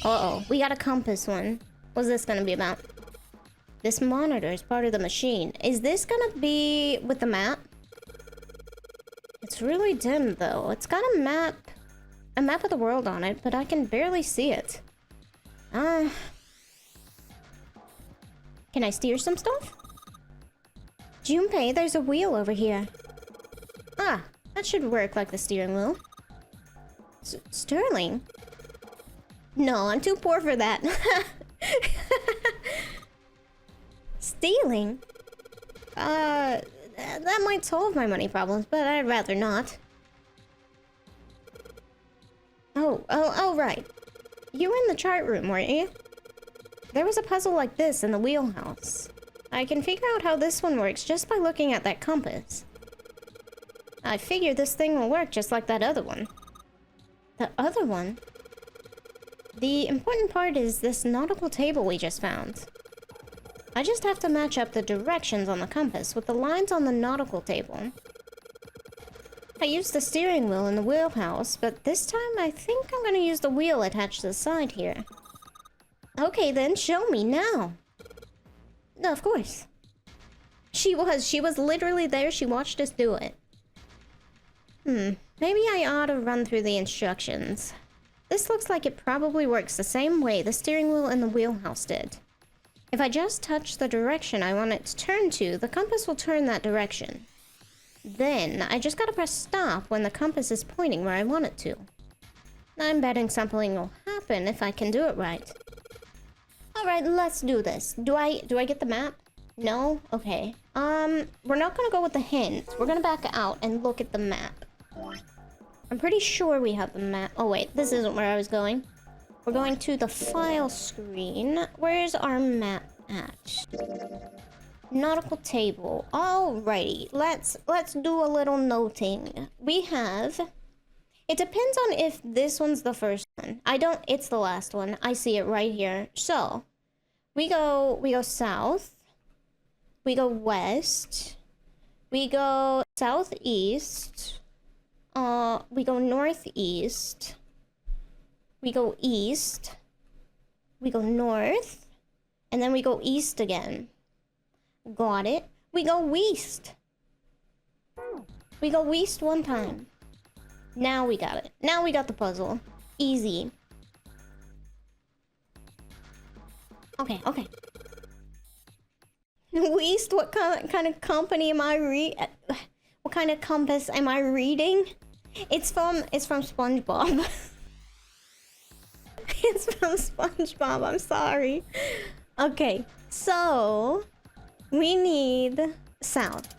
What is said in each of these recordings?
Uh-oh, we got a compass one. What's this gonna be about? This monitor is part of the machine. Is this gonna be with the map? It's really dim though. It's got a map of the world on it, but I can barely see it. Can I steer some stuff? Junpei, there's a wheel over here. Ah, that should work like the steering wheel. Sterling? No, I'm too poor for that. Stealing? That might solve my money problems, but I'd rather not. Oh, right. You were in the chart room, weren't you? There was a puzzle like this in the wheelhouse. I can figure out how this one works just by looking at that compass. I figure this thing will work just like that other one. The other one? The important part is this nautical table we just found. I just have to match up the directions on the compass with the lines on the nautical table. I used the steering wheel in the wheelhouse, but this time I think I'm gonna use the wheel attached to the side here. Okay then, show me now. No, of course. She was literally there, she watched us do it. Maybe I ought to run through the instructions. This looks like it probably works the same way the steering wheel in the wheelhouse did. If I just touch the direction I want it to turn to, the compass will turn that direction. Then, I just gotta press stop when the compass is pointing where I want it to. I'm betting something will happen if I can do it right. Alright, let's do this. Do I get the map? No? Okay. We're not gonna go with the hints. We're gonna back out and look at the map. I'm pretty sure we have the map. Oh wait, this isn't where I was going. We're going to the file screen. Where's our map at? Nautical table. Alrighty, let's do a little noting. We have... It depends on if this one's the first one. It's the last one. I see it right here. So, we go south. We go west. We go southeast. We go northeast. We go east. We go north. And then we go east again. Got it. We go west. We go west one time. Now we got it. Now we got the puzzle. Easy. Okay. West, what kind of company am I what kind of compass am I reading? It's from SpongeBob. It's from SpongeBob, I'm sorry. Okay, so we need south.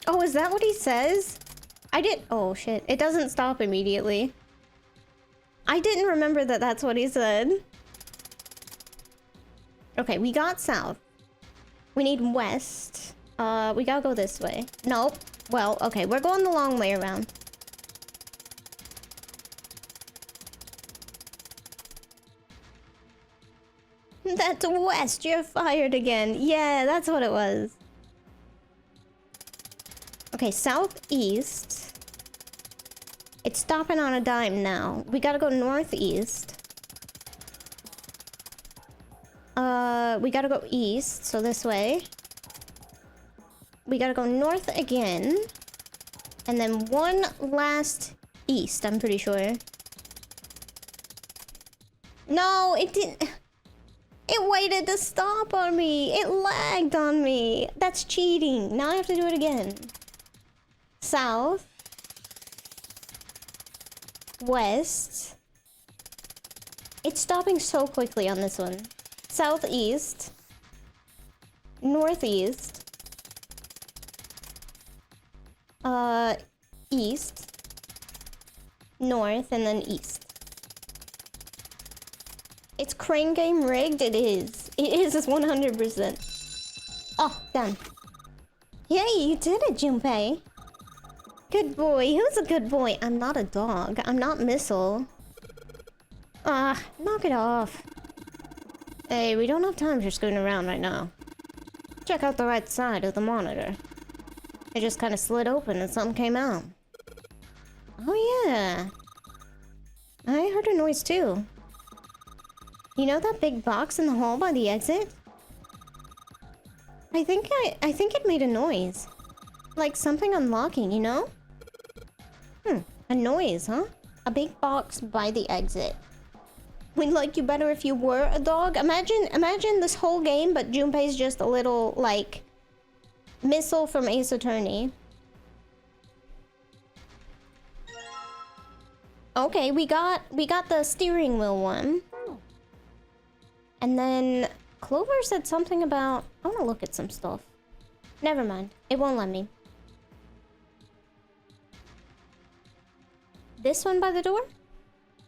Oh, is that what he says? Oh shit, it doesn't stop immediately. I didn't remember that that's what he said. Okay, we got south. We need west. We gotta go this way. Nope. Well, okay, we're going the long way around. That's west, you're fired again. Yeah, that's what it was. Okay, southeast. It's stopping on a dime now. We gotta go northeast. We gotta go east, so this way. We gotta go north again. And then one last east, I'm pretty sure. No, it didn't... It waited to stop on me. It lagged on me. That's cheating. Now I have to do it again. South. West. It's stopping so quickly on this one. Southeast. Northeast. East. North, and then east. It's crane game rigged? It is. It is 100%. Oh, done. Yay, you did it, Junpei. Good boy. Who's a good boy? I'm not a dog. I'm not Missile. Ah, knock it off. Hey, we don't have time for scooting around right now. Check out the right side of the monitor. It just kind of slid open and something came out. Oh yeah. I heard a noise too. You know that big box in the hall by the exit? I think it made a noise. Like something unlocking, you know? A noise, huh? A big box by the exit. We'd like you better if you were a dog. Imagine this whole game, but Junpei's just a little, like, missile from Ace Attorney. Okay, we got the steering wheel one. And then Clover said something about... I want to look at some stuff. Never mind. It won't let me. This one by the door?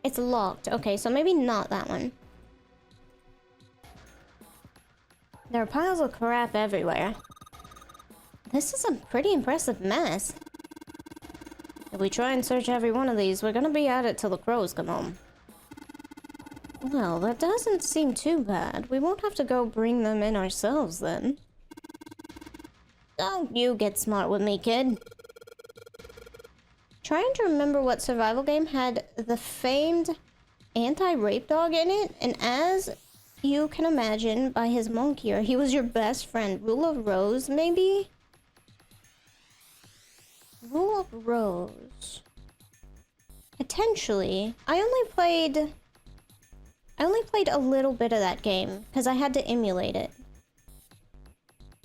It's locked. Okay, so maybe not that one. There are piles of crap everywhere. This is a pretty impressive mess. If we try and search every one of these, we're gonna be at it till the crows come home. Well, that doesn't seem too bad. We won't have to go bring them in ourselves then. Don't you get smart with me, kid. Trying to remember what survival game had the famed anti-rape dog in it, and as you can imagine by his monkier, he was your best friend. Rule of Rose, maybe? Rule of Rose. Potentially. I only played a little bit of that game, because I had to emulate it.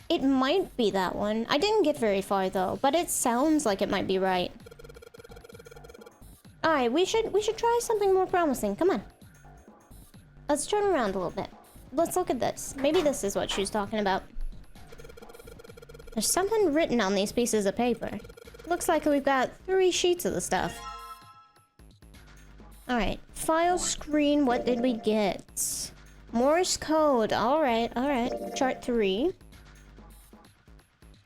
It might be that one. I didn't get very far though, but it sounds like it might be right. Alright, we should try something more promising. Come on. Let's turn around a little bit. Let's look at this. Maybe this is what she was talking about. There's something written on these pieces of paper. Looks like we've got 3 sheets of the stuff. Alright. File screen, what did we get? Morse code. Alright. Chart 3.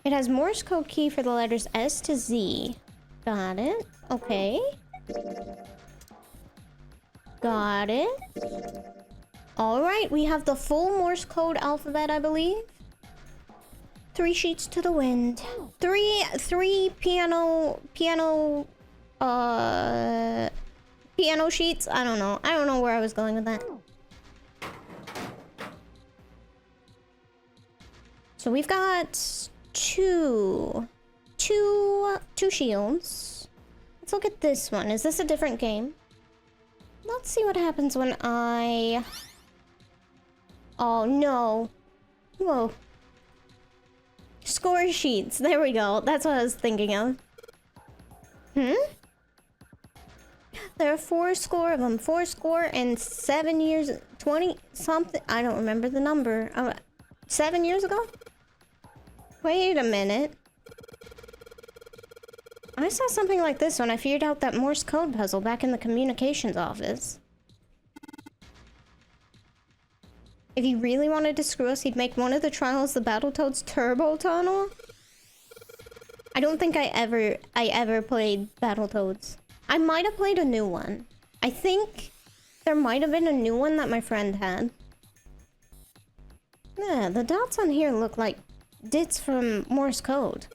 It has Morse code key for the letters S to Z. Got it. Okay. Got it. Alright, we have the full Morse code alphabet, I believe. 3 sheets to the wind. Three piano sheets? I don't know. I don't know where I was going with that. So we've got two shields. Let's look at this one. Is this a different game? Let's see what happens when I... Oh, no. Whoa. Score sheets. There we go. That's what I was thinking of. There are 4 score of them. 4 score and 7 years... 20 something... I don't remember the number. 7 years ago? Wait a minute. I saw something like this when I figured out that Morse code puzzle back in the communications office. If he really wanted to screw us, he'd make one of the trials the Battletoads Turbo Tunnel. I don't think I ever played Battletoads. I might have played a new one. I think there might have been a new one that my friend had. Yeah, the dots on here look like dits from Morse code.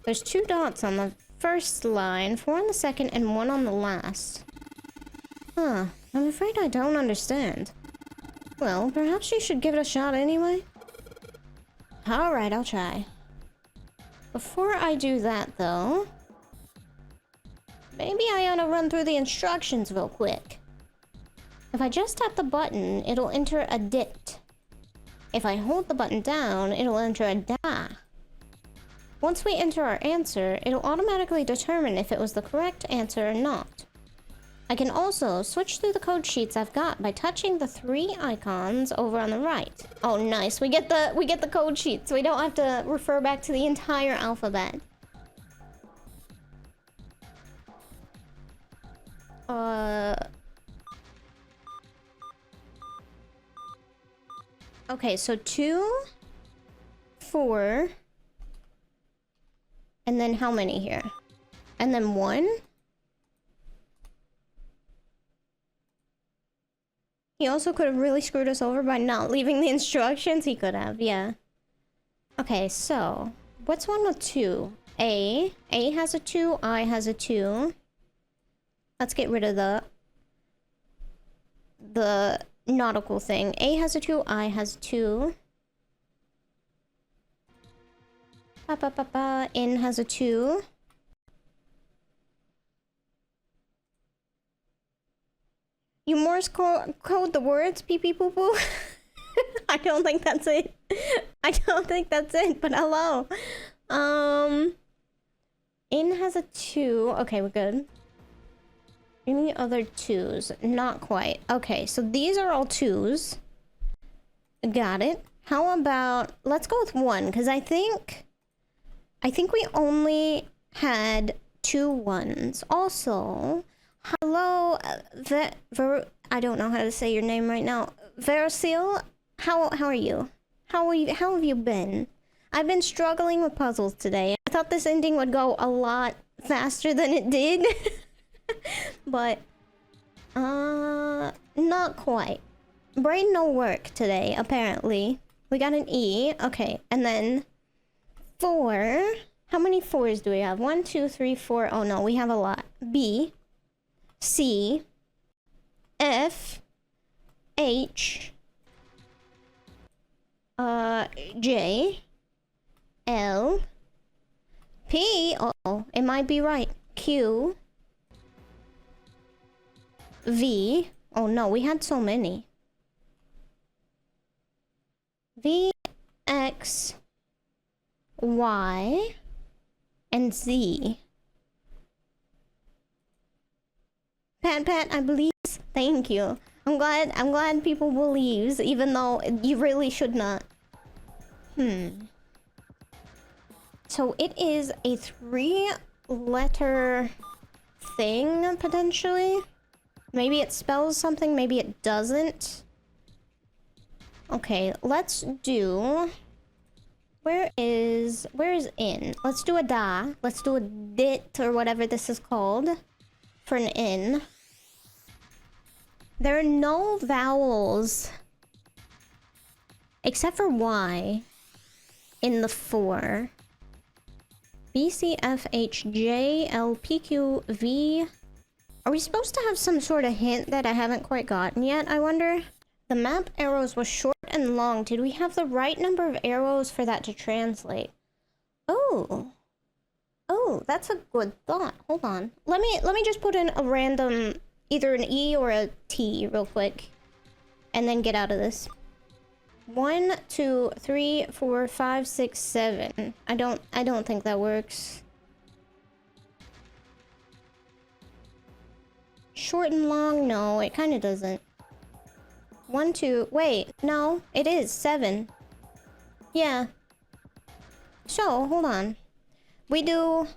There's 2 dots on the first line, 4 on the second, and 1 on the last. Huh, I'm afraid I don't understand. Well, perhaps you should give it a shot anyway? Alright, I'll try. Before I do that, though... maybe I ought to run through the instructions real quick. If I just tap the button, it'll enter a dit. If I hold the button down, it'll enter a da. Once we enter our answer, it'll automatically determine if it was the correct answer or not. I can also switch through the code sheets I've got by touching the 3 icons over on the right. Oh, nice. We get the code sheets. We don't have to refer back to the entire alphabet. Okay, so 2, 4... and then how many here? And then 1? He also could have really screwed us over by not leaving the instructions. He could have, yeah. Okay, so... what's one with 2? A. A has a 2, I has a 2. Let's get rid of the... the nautical thing. A has a 2, I has 2. N has a 2. You Morse code the words, pee pee poo poo? I don't think that's it. I don't think that's it, but hello. N has a 2. Okay, we're good. Any other 2s? Not quite. Okay, so these are all 2s. Got it. How about... Let's go with 1, because I think we only had 2 1s. Also... Hello, I don't know how to say your name right now. Veracil, how are you? How have you been? I've been struggling with puzzles today. I thought this ending would go a lot faster than it did. But not quite. Brain no work today, apparently. We got an E. Okay, and then 4. How many 4s do we have? 1, 2, 3, 4. Oh no, we have a lot. B. C, F, H, J, L, P, oh, it might be right, Q, V, oh no, we had so many, V, X, Y, and Z. Pat, I believe. Thank you. I'm glad people believes, even though you really should not. So it is a 3-letter thing, potentially. Maybe it spells something, maybe it doesn't. Okay, let's do... Where is in? Let's do a da. Let's do a dit, or whatever this is called. For an in. There are no vowels except for Y in the 4. B, C, F, H, J, L, P, Q, V. Are we supposed to have some sort of hint that I haven't quite gotten yet, I wonder? The map arrows was short and long. Did we have the right number of arrows for that to translate? Oh. Oh, that's a good thought. Hold on. Let me just put in a random, either an E or a T real quick. And then get out of this. 1, 2, 3, 4, 5, 6, 7. I don't think that works. Short and long? No, it kind of doesn't. 1, 2, wait, no, it is 7. Yeah. So, hold on. We do...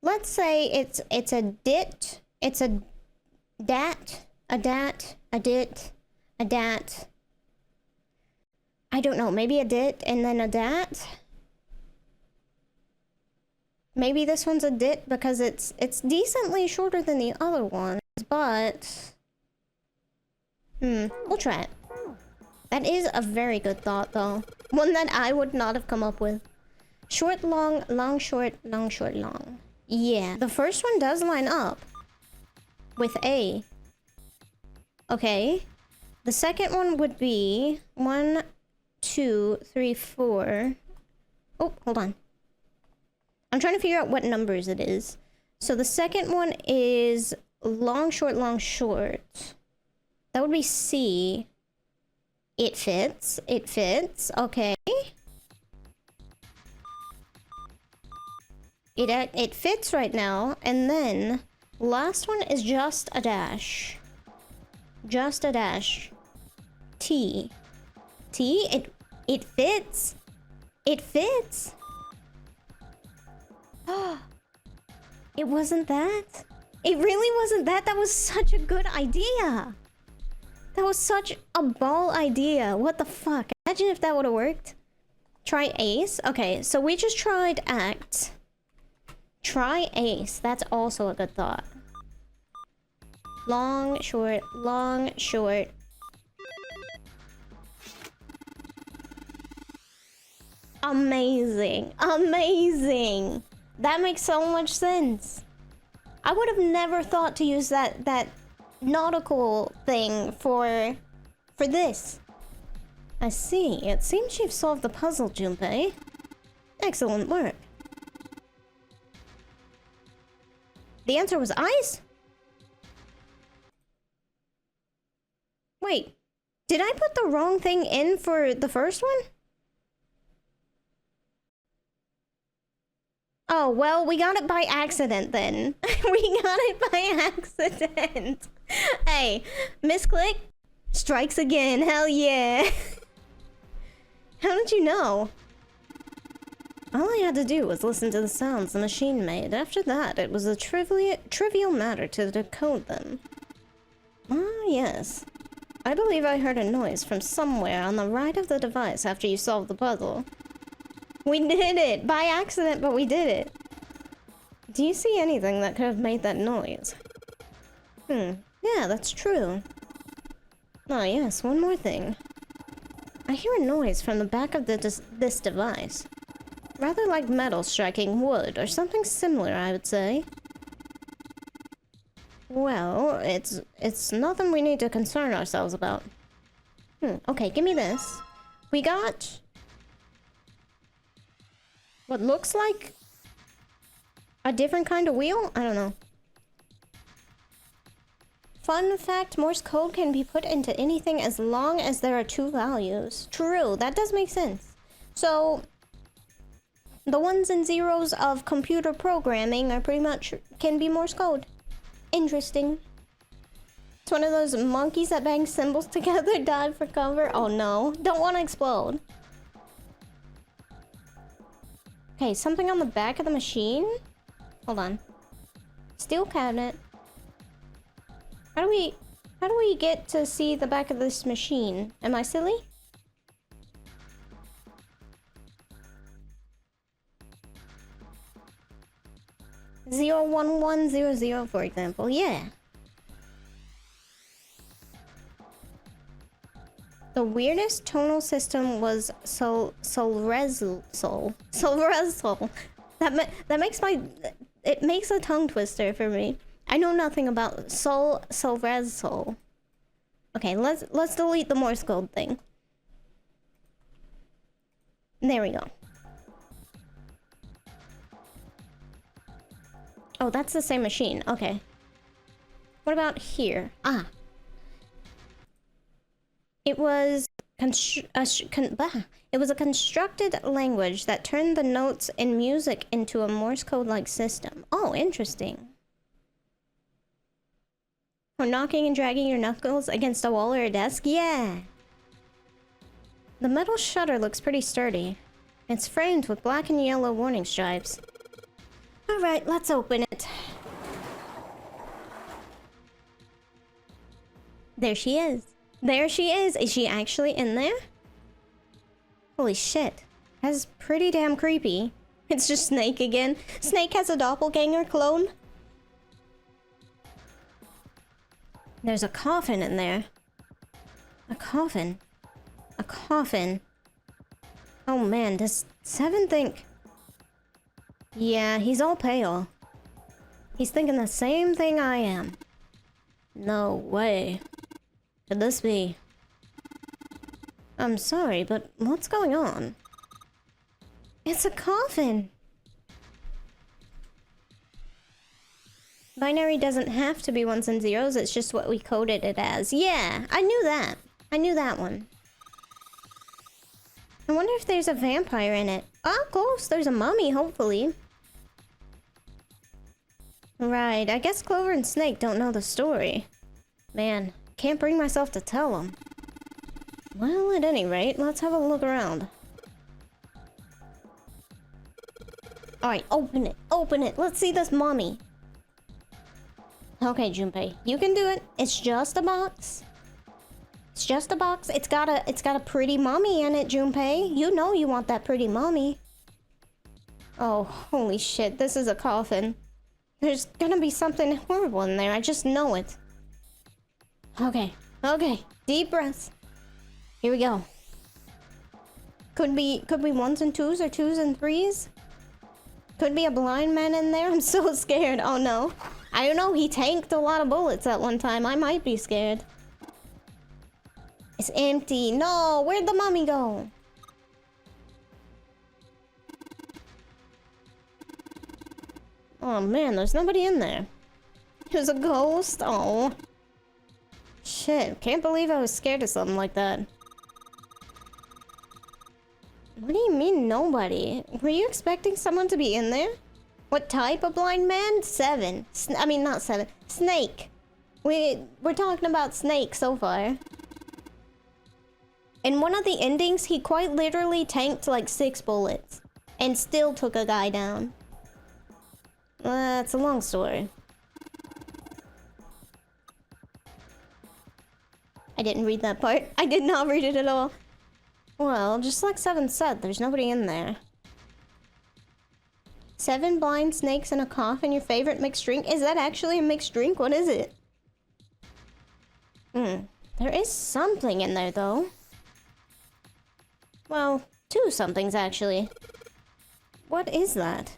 Let's say it's a dit, it's a dat, a dat, a dit, a dat. I don't know, maybe a dit and then a dat? Maybe this one's a dit because it's decently shorter than the other ones, but... we'll try it. That is a very good thought, though. One that I would not have come up with. Short, long, long, short, long. Yeah, the first one does line up. With A. Okay. The second one would be 1, 2, 3, 4. Oh, hold on. I'm trying to figure out what numbers it is. So the second one is long, short, long, short. That would be C. It fits. It fits. Okay. It fits right now. And then last one is just a dash. Just a dash. T. T. It fits. It fits. It wasn't that. It really wasn't that. That was such a good idea. That was such a ball idea. What the fuck? Imagine if that would have worked. Try ace. Okay, so we just tried act. Try ace. That's also a good thought. Long, short, long, short. Amazing. Amazing. That makes so much sense. I would have never thought to use that nautical thing for this. I see. It seems you've solved the puzzle, Junpei. Excellent work. The answer was ice? Wait, did I put the wrong thing in for the first one? Oh, well, we got it by accident then. We got it by accident. Hey, misclick strikes again. Hell yeah. How did you know? All I had to do was listen to the sounds the machine made. After that, it was a trivial matter to decode them. Ah, yes. I believe I heard a noise from somewhere on the right of the device after you solved the puzzle. We did it! By accident, but we did it. Do you see anything that could have made that noise? Yeah, that's true. Oh yes, one more thing. I hear a noise from the back of this device. Rather like metal striking wood, or something similar, I would say. Well, it's nothing we need to concern ourselves about. Okay, give me this. We got what looks like a different kind of wheel? I don't know. Fun fact, Morse code can be put into anything as long as there are two values. True, that does make sense. So, the ones and zeros of computer programming are pretty much can be Morse code. Interesting. It's one of those monkeys that bang symbols together, dive for cover. Oh no, don't want to explode. Okay, something on the back of the machine? Hold on. Steel cabinet. How do we get to see the back of this machine? Am I silly? Zero 1100, for example. Yeah. The weirdest tonal system was Solresol. That makes it makes a tongue twister for me. I know nothing about Solresol. Okay, let's delete the Morse code thing. There we go. Oh, that's the same machine. Okay. What about here? Ah. It was a constructed language that turned the notes in music into a Morse code-like system. Oh, interesting. For knocking and dragging your knuckles against a wall or a desk? Yeah. The metal shutter looks pretty sturdy. It's framed with black and yellow warning stripes. Alright, let's open it. There she is. There she is. Is she actually in there? Holy shit. That's pretty damn creepy. It's just Snake again. Snake has a doppelganger clone. There's a coffin in there. A coffin. A coffin. Oh man, does Seven think... Yeah, he's all pale. He's thinking the same thing I am. No way. Could this be? I'm sorry, but what's going on? It's a coffin! Binary doesn't have to be ones and zeros, it's just what we coded it as. Yeah, I knew that. I knew that one. I wonder if there's a vampire in it. Oh, close. There's a mummy, hopefully. Right, I guess Clover and Snake don't know the story. Man, can't bring myself to tell them. Well, at any rate, let's have a look around. Alright, open it. Open it. Let's see this mummy. Okay, Junpei, you can do it. It's just a box. It's just a box. It's got a pretty mummy in it, Junpei. You know you want that pretty mummy. Oh, holy shit. This is a coffin. There's gonna be something horrible in there. I just know it. Okay. Okay. Deep breaths. Here we go. Could be ones and twos or twos and threes. Could be a blind man in there. I'm so scared. Oh no. I don't know, he tanked a lot of bullets at one time. I might be scared. It's empty. No, where'd the mummy go? Oh man, there's nobody in there. There's a ghost? Oh. Shit, can't believe I was scared of something like that. What do you mean nobody? Were you expecting someone to be in there? What type of blind man? 7. I mean, not 7. Snake. We're talking about Snake so far. In one of the endings, he quite literally tanked like 6 bullets. And still took a guy down. It's a long story. I didn't read that part. I did not read it at all. Well, just like 7 said, there's nobody in there. 7 blind snakes and a coffin, your favorite mixed drink? Is that actually a mixed drink? What is it? There is something in there, though. Well, 2 somethings, actually. What is that?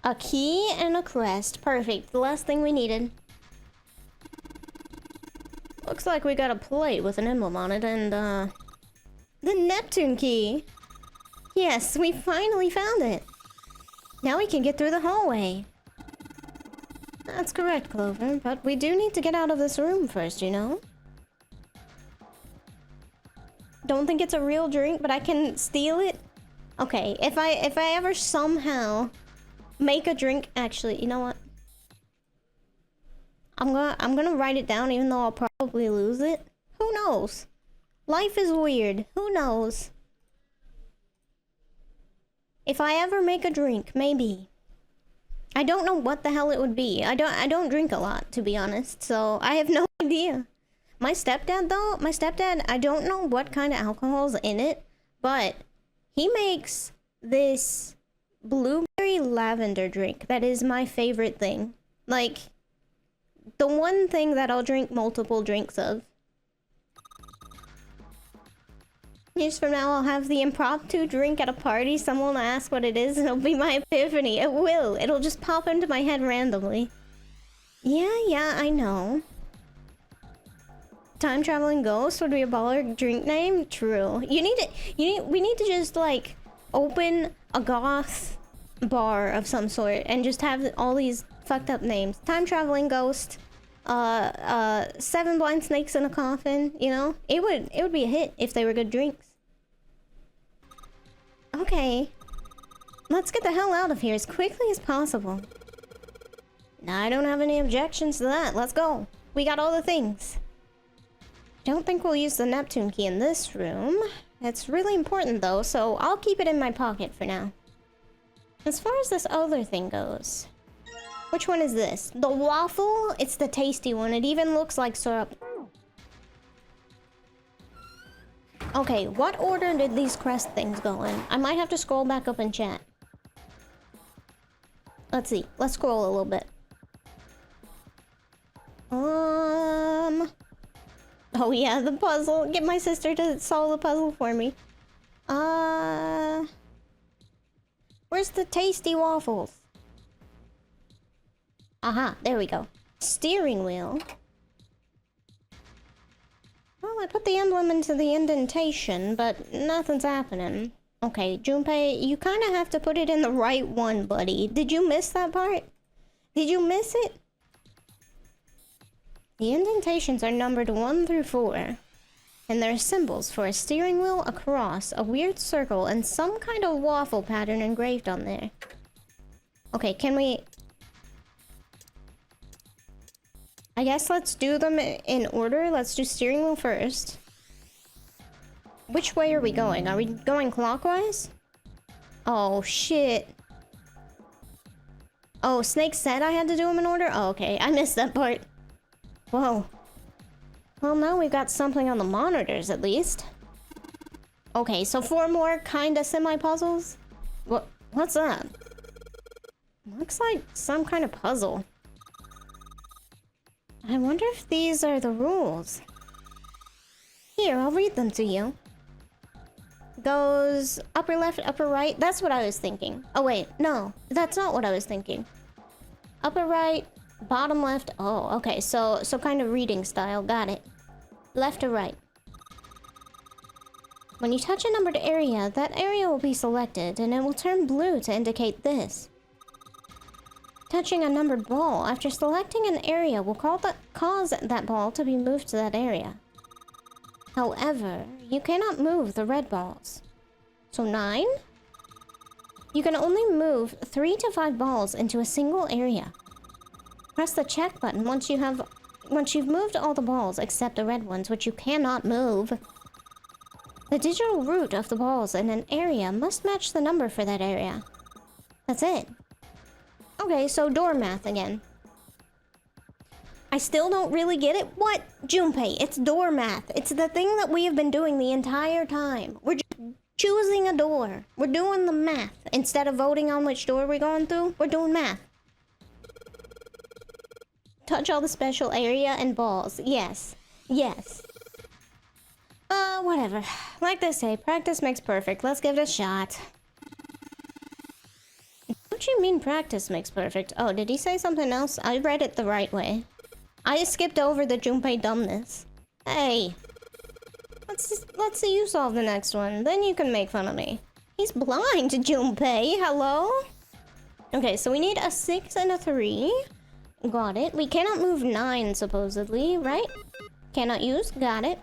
A key and a crest. Perfect. The last thing we needed. Looks like we got a plate with an emblem on it and, the Neptune key. Yes, we finally found it. Now we can get through the hallway. That's correct, Clover, but we do need to get out of this room first, you know? Don't think it's a real drink, but I can steal it? Okay, if I ever somehow make a drink... Actually, you know what? I'm gonna write it down even though I'll probably lose it. Who knows? Life is weird. Who knows? If I ever make a drink, maybe. I don't know what the hell it would be. I don't drink a lot, to be honest, so I have no idea. My stepdad, though, I don't know what kind of alcohol's in it, but he makes this blueberry lavender drink that is my favorite thing. Like, the one thing that I'll drink multiple drinks of. Years from now, I'll have the impromptu drink at a party. Someone will ask what it is, and it'll be my epiphany. It will. It'll just pop into my head randomly. Yeah, I know. Time traveling ghost would be a baller drink name? True. We need to just, like, open a goth bar of some sort and just have all these fucked up names. Time traveling ghost, 7 blind snakes in a coffin, you know? It would be a hit if they were good drinks. Okay. Let's get the hell out of here as quickly as possible. Now, I don't have any objections to that. Let's go. We got all the things. Don't think we'll use the Neptune key in this room. It's really important though, so I'll keep it in my pocket for now. As far as this other thing goes, which one is this? The waffle? It's the tasty one. It even looks like syrup. Okay, what order did these crest things go in? I might have to scroll back up in chat. Let's see. Let's scroll a little bit. Oh yeah, the puzzle. Get my sister to solve the puzzle for me. Where's the tasty waffles? Aha, there we go. Steering wheel. Well, I put the emblem into the indentation, but nothing's happening. Okay, Junpei, you kind of have to put it in the right one, buddy. Did you miss that part? Did you miss it? The indentations are numbered 1 through 4. And there are symbols for a steering wheel, a cross, a weird circle, and some kind of waffle pattern engraved on there. Okay, can we... I guess let's do them in order. Let's do steering wheel first. Which way are we going? Are we going clockwise? Oh, shit. Oh, Snake said I had to do them in order? Oh, okay. I missed that part. Whoa. Well, now we've got something on the monitors, at least. Okay, so 4 more kinda semi-puzzles? What's that? Looks like some kind of puzzle. I wonder if these are the rules. Here, I'll read them to you. Goes upper left, upper right. That's what I was thinking. Oh wait, no. That's not what I was thinking. Upper right, bottom left. Oh, okay. So kind of reading style. Got it. Left or right. When you touch a numbered area, that area will be selected, and it will turn blue to indicate this. Touching a numbered ball after selecting an area will cause that ball to be moved to that area. However, you cannot move the red balls. So 9? You can only move 3 to 5 balls into a single area. Press the check button once you've moved all the balls except the red ones, which you cannot move. The digital root of the balls in an area must match the number for that area. That's it. Okay, so door math again. I still don't really get it. What? Junpei, it's door math. It's the thing that we have been doing the entire time. We're just choosing a door. We're doing the math. Instead of voting on which door we're going through, we're doing math. Touch all the special area and balls. Yes. Yes. Whatever. Like they say, practice makes perfect. Let's give it a shot. What do you mean practice makes perfect? Oh, did he say something else? I read it the right way. I just skipped over the Junpei dumbness. Hey. Let's see you solve the next one. Then you can make fun of me. He's blind, Junpei. Hello? Okay, so we need a 6 and a 3. Got it. We cannot move 9, supposedly, right? Cannot use. Got it.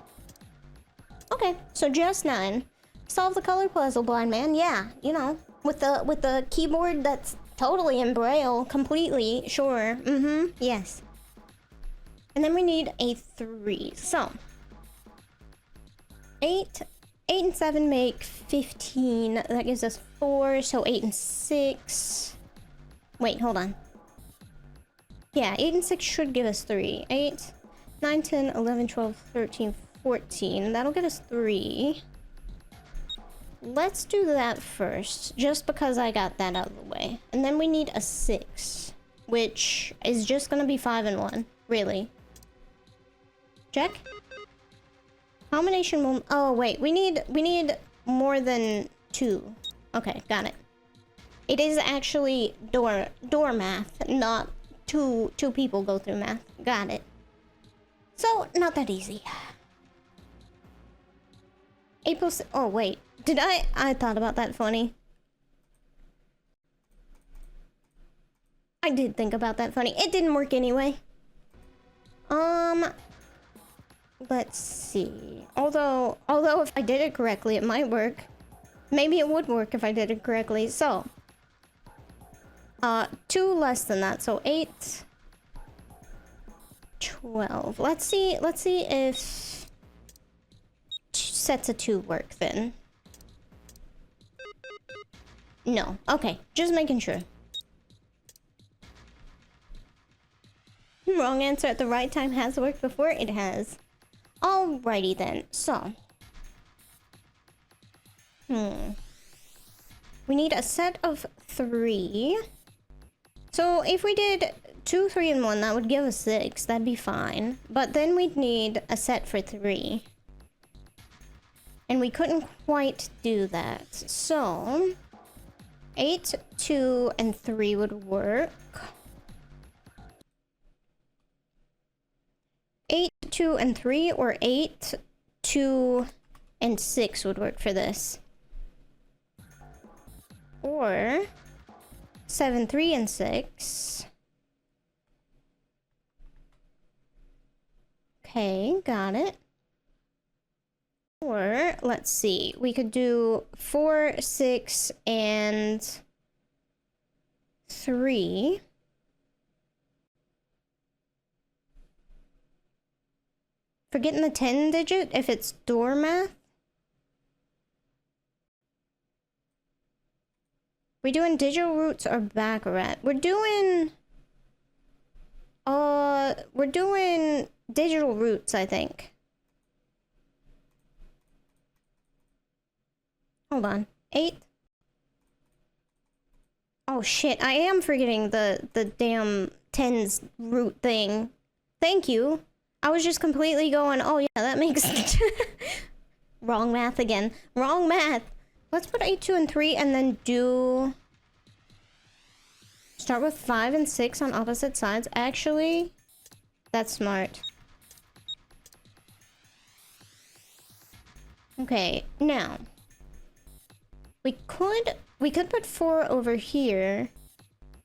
Okay, so just 9. Solve the color puzzle, blind man. Yeah, you know, with the keyboard that's totally in braille, completely. Sure. Yes. And then we need a 3. So 8 and 7 make 15. That gives us 4. So 8 and 6. Wait, hold on. Yeah, 8 and 6 should give us 3. 8, 9, 10, 11, 12, 13, 14. That'll get us 3. Let's do that first, just because I got that out of the way. And then we need a 6, which is just gonna be 5 and 1, really. Check. Combination will... Oh, wait, we need more than 2. Okay, got it. It is actually door math, not two people go through math. Got it. So, not that easy. April... Oh, wait. Did I thought about that funny. I did think about that funny. It didn't work anyway. Let's see. Although if I did it correctly, it might work. Maybe it would work if I did it correctly. So, 2 less than that. So 8, 12. Let's see if sets of 2 work then. No. Okay. Just making sure. Wrong answer at the right time has worked before. It has. Alrighty then. So. We need a set of 3. So if we did 2, 3, and 1, that would give us 6. That'd be fine. But then we'd need a set for 3. And we couldn't quite do that. So 8, 2, and 3 would work. 8, 2, and 3, or 8, 2, and 6 would work for this. Or 7, 3, and 6. Okay, got it. Or, let's see, we could do 4, 6, and 3. Forgetting the 10 digit if it's door math. We doing digital roots or baccarat? We're doing digital roots, I think. Hold on. 8. Oh shit, I am forgetting the damn 10's root thing. Thank you. I was just completely going, oh yeah, that makes... Wrong math again. Wrong math. Let's put 8, 2, and 3 and then do... Start with 5 and 6 on opposite sides. Actually, that's smart. Okay, now we could put 4 over here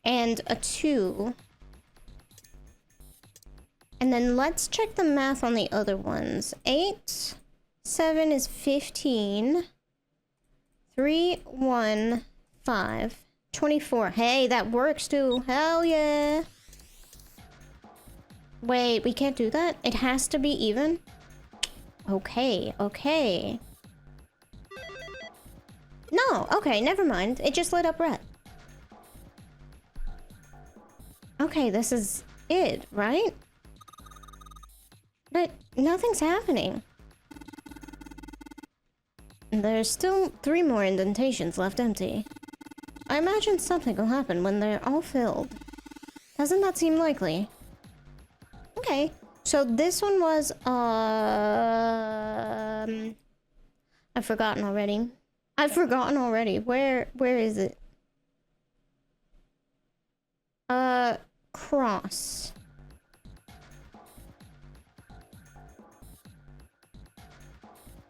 and a 2. And then let's check the math on the other ones. 8, 7 is 15. 3, 1, 5. 24. Hey, that works too. Hell yeah. Wait, we can't do that? It has to be even? Okay, okay. No, okay, never mind. It just lit up red. Okay, this is it, right? But nothing's happening. There's still 3 more indentations left empty. I imagine something will happen when they're all filled. Doesn't that seem likely? Okay, so this one was, I've forgotten already. Where is it? Cross.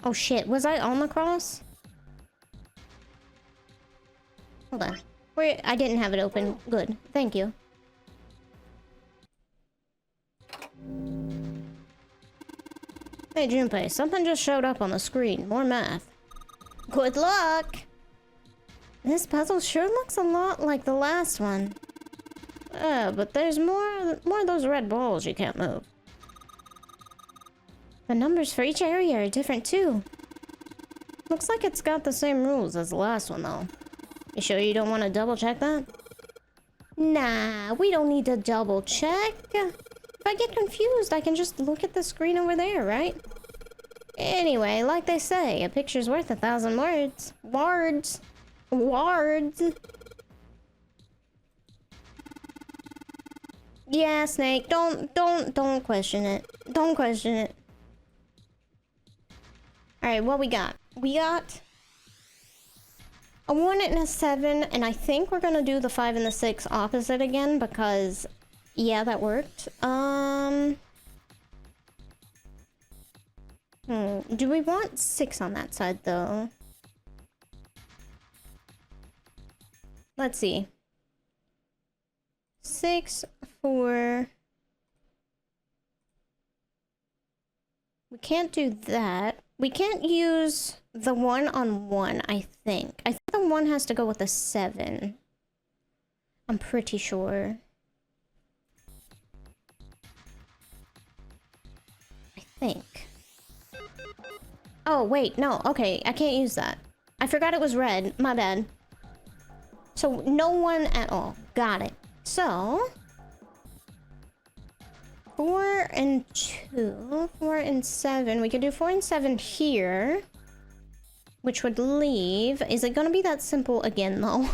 Oh shit, was I on the cross? Hold on. Where? I didn't have it open. Good. Thank you. Hey Junpei, something just showed up on the screen. More math. Good luck! This puzzle sure looks a lot like the last one. But there's more of those red balls you can't move. The numbers for each area are different too. Looks like it's got the same rules as the last one though. You sure you don't want to double check that? Nah, we don't need to double check. If I get confused, I can just look at the screen over there, right? Anyway, like they say, a picture's worth 1,000 words. Words. Yeah, Snake, don't question it. Don't question it. Alright, what we got? We got a 1 and a 7, and I think we're gonna do the 5 and the 6 opposite again because, yeah, that worked. Do we want 6 on that side though? Let's see. 6, 4. We can't do that. We can't use the 1 on 1, I think. I think the 1 has to go with the 7. I'm pretty sure. I think. Oh, wait, no, okay, I can't use that. I forgot it was red, my bad. So, no 1 at all. Got it. So, 4 and 2, 4 and 7. We could do 4 and 7 here, which would leave. Is it gonna be that simple again, though?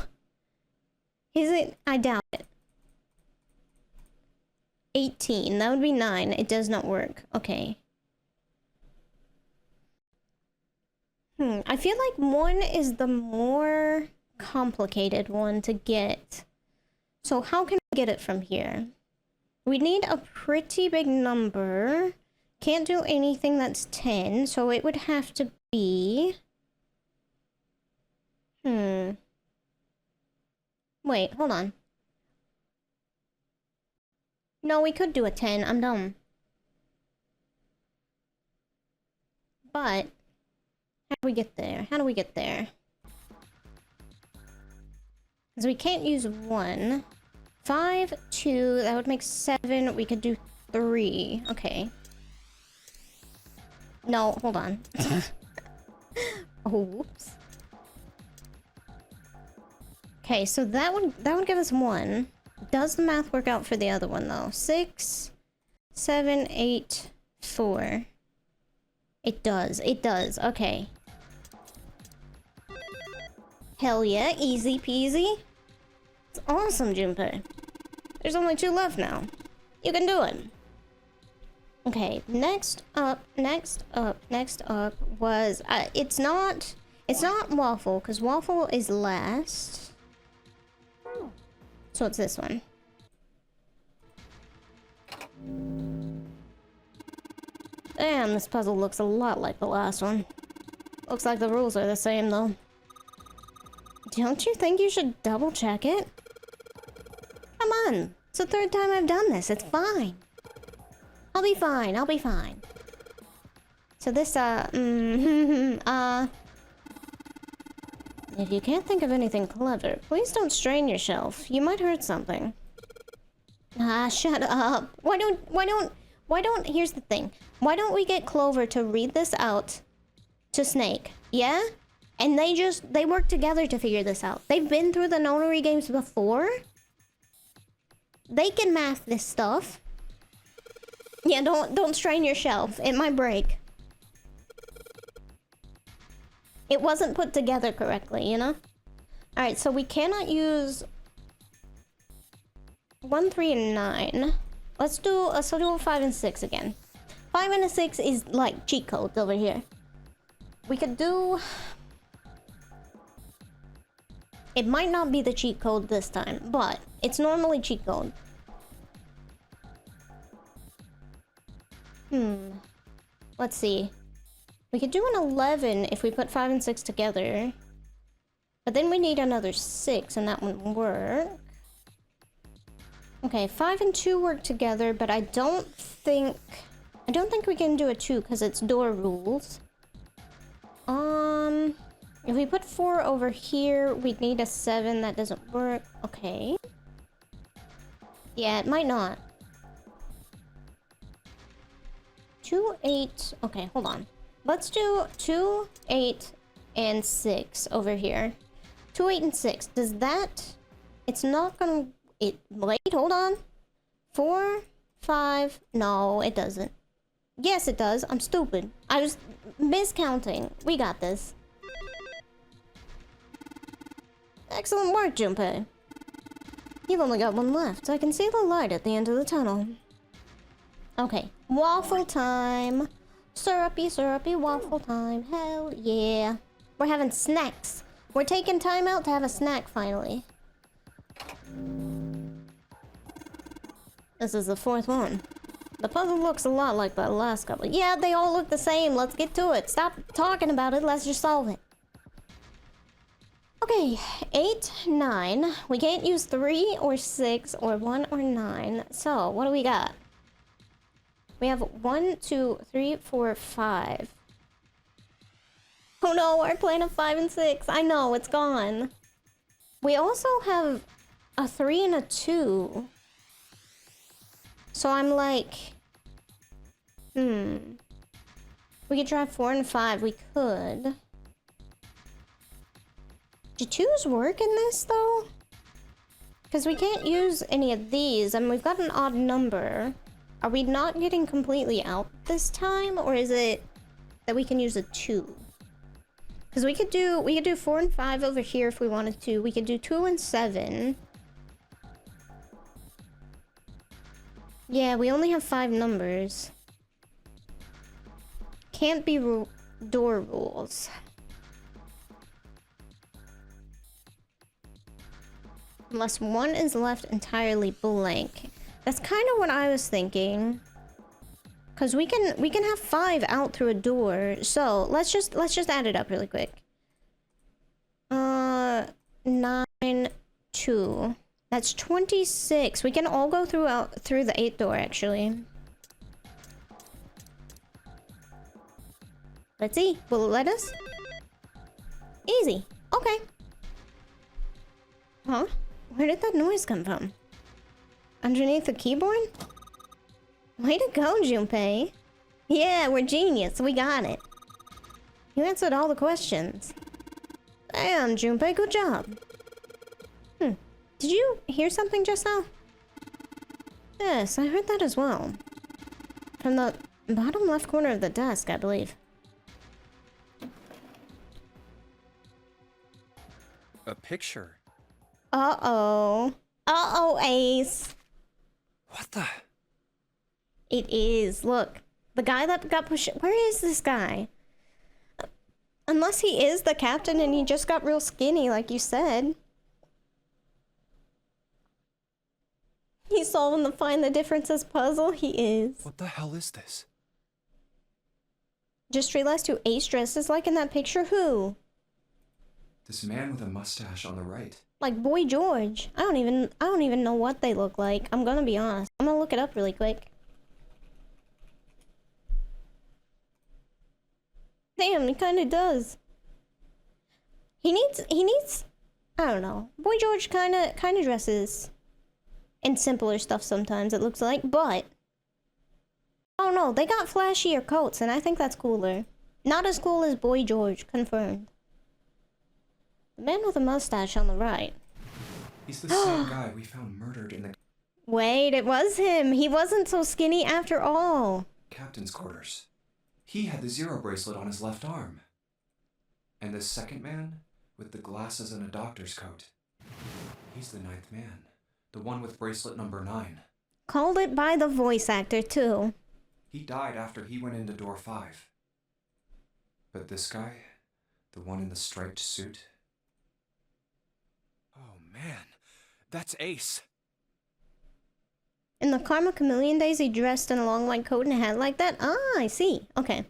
Is it? I doubt it. 18. That would be 9. It does not work. Okay. I feel like 1 is the more complicated one to get. So how can we get it from here? We need a pretty big number. Can't do anything that's 10, so it would have to be... Wait, hold on. No, we could do a 10. I'm dumb. But... how do we get there? How do we get there? Because we can't use 1. 5, 2, that would make 7. We could do 3. Okay. No, hold on. Oh, whoops. Okay, so that would give us 1. Does the math work out for the other one though? 6, 7, 8, 4. It does. It does. Okay. Hell yeah, easy peasy. It's awesome, Junpei. There's only 2 left now. You can do it. Okay, next up was it's not Waffle, because Waffle is last. So it's this one. Damn, this puzzle looks a lot like the last one. Looks like the rules are the same, though. Don't you think you should double check it? Come on. It's the third time I've done this. It's fine. I'll be fine. I'll be fine. So this, if you can't think of anything clever, please don't strain yourself. You might hurt something. Ah, shut up. Why don't, here's the thing. Why don't we get Clover to read this out to Snake? Yeah? And they work together to figure this out. They've been through the Nonary games before. They can math this stuff. Yeah, don't strain yourself. It might break. It wasn't put together correctly, you know? Alright, so we cannot use 1, 3, and 9. Let's do 5 and 6 again. 5 and a 6 is like cheat codes over here. We could do... It might not be the cheat code this time, but it's normally cheat code. Let's see. We could do an 11 if we put 5 and 6 together. But then we need another 6 and that wouldn't work. Okay, 5 and 2 work together, but I don't think we can do a 2 because it's door rules. If we put 4 over here, we'd need a 7. That doesn't work. Okay. Yeah, it might not. 2, 8. Okay, hold on. Let's do 2, 8, and 6 over here. 2, 8, and 6. Does that... It's not gonna... Wait, hold on. 4, 5... No, it doesn't. Yes, it does. I'm stupid. I was miscounting. We got this. Excellent work, Junpei. You've only got one left. I can see the light at the end of the tunnel. Okay, waffle time. Syrupy, syrupy waffle time. Hell yeah. We're having snacks. We're taking time out to have a snack finally. This is the 4th one. The puzzle looks a lot like the last couple. Yeah, they all look the same. Let's get to it. Stop talking about it. Let's just solve it. Okay, 8, 9. We can't use 3 or 6 or 1 or 9. So, what do we got? We have 1, 2, 3, 4, 5. Oh no, our plan of 5 and 6. I know, it's gone. We also have a 3 and a 2. So I'm like... We could try 4 and 5. We could. Do 2s work in this, though? Because we can't use any of these, and we've got an odd number. Are we not getting completely out this time, or is it that we can use a 2? Because we could do 4 and 5 over here if we wanted to. We could do 2 and 7. Yeah, we only have 5 numbers. Can't be door rules. Unless one is left entirely blank. That's kind of what I was thinking. Cause we can have 5 out through a door. So let's just add it up really quick. 9, 2. That's 26. We can all go through the 8th door actually. Let's see. Will it let us? Easy. Okay. Huh? Where did that noise come from? Underneath the keyboard? Way to go, Junpei. Yeah, we're genius. We got it. You answered all the questions. Damn, Junpei, good job. Did you hear something just now? Yes, I heard that as well. From the bottom left corner of the desk, I believe. A picture. Uh-oh. Uh-oh, Ace. What the? It is. Look. The guy that got pushed... Where is this guy? Unless he is the captain and he just got real skinny, like you said. solving the find the differences puzzle. He is. What the hell is this? Just realized who Ace dresses like in that picture. Who? This man with a mustache on the right. Like Boy George. I don't even know what they look like. I'm gonna be honest. I'm gonna look it up really quick. Damn, he kind of does. He needs, I don't know. Boy George kind of dresses in simpler stuff sometimes, it looks like, but I don't know. They got flashier coats, and I think that's cooler. Not as cool as Boy George, confirmed. The man with a mustache on the right. He's the same guy we found murdered in the Wait, it was him. He wasn't so skinny after all. captain's quarters. He had the zero bracelet on his left arm. And this second man, with the glasses and a doctor's coat. He's the 9th man. The one with bracelet number 9. Called it by the voice actor, too. He died after he went into door 5. But this guy, the one in the striped suit. Oh man, that's Ace. In the Karma Chameleon days, he dressed in a long white coat and a hat like that? Ah, I see. Okay.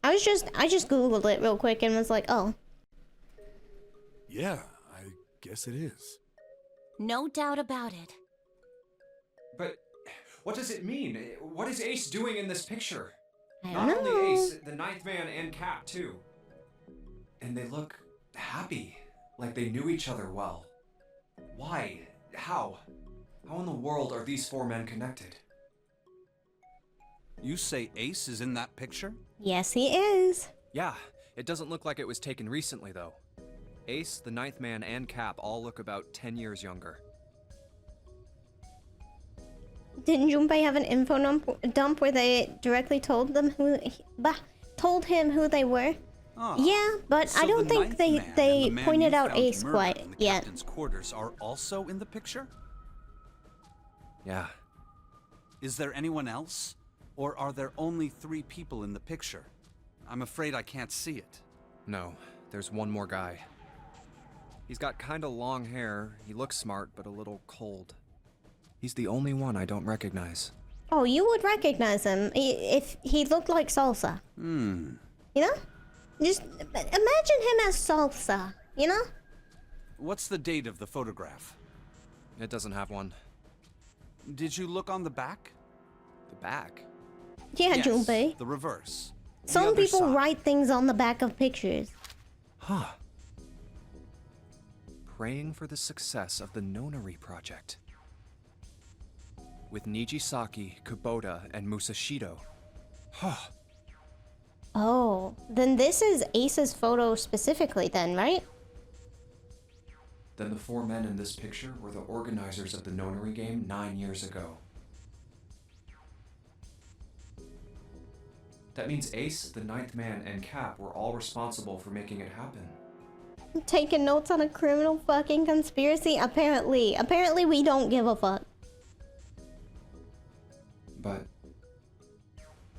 I just googled it real quick and was like, oh. Yeah, I guess it is. No doubt about it. But what does it mean? What is Ace doing in this picture? I Not don't know. only Ace, the 9th man and Cap too. And they look happy, like they knew each other well. Why? How? How in the world are these 4 men connected? You say Ace is in that picture? Yes, he is. Yeah, it doesn't look like it was taken recently, though. Ace, the 9th man, and Cap all look about 10 years younger. Didn't Junpei have an info dump where they directly told him who they were? Ah, Yeah, but so I don't the think 9th they man and the man pointed you out found Ace murdered quite in the yet. captain's quarters are also in the picture? Yeah. Is there anyone else? Or are there only 3 people in the picture? I'm afraid I can't see it. No, there's one more guy. He's got kinda long hair, he looks smart, but a little cold. He's the only one I don't recognize. Oh, you would recognize him if he looked like Salsa. You know? Just imagine him as Salsa, you know? What's the date of the photograph? It doesn't have one. Did you look on the back? The back? Yeah, Yes, Junpei. the reverse. The Some other people side. write things on the back of pictures. Huh. Praying for the success of the Nonary project. With Nijisaki, Kubota, and Musashido. Huh. Oh, then this is Ace's photo specifically then, right? Then the 4 men in this picture were the organizers of the Nonary Game 9 years ago. That means Ace, the 9th man, and Cap were all responsible for making it happen. Taking notes on a criminal fucking conspiracy? Apparently. Apparently we don't give a fuck. But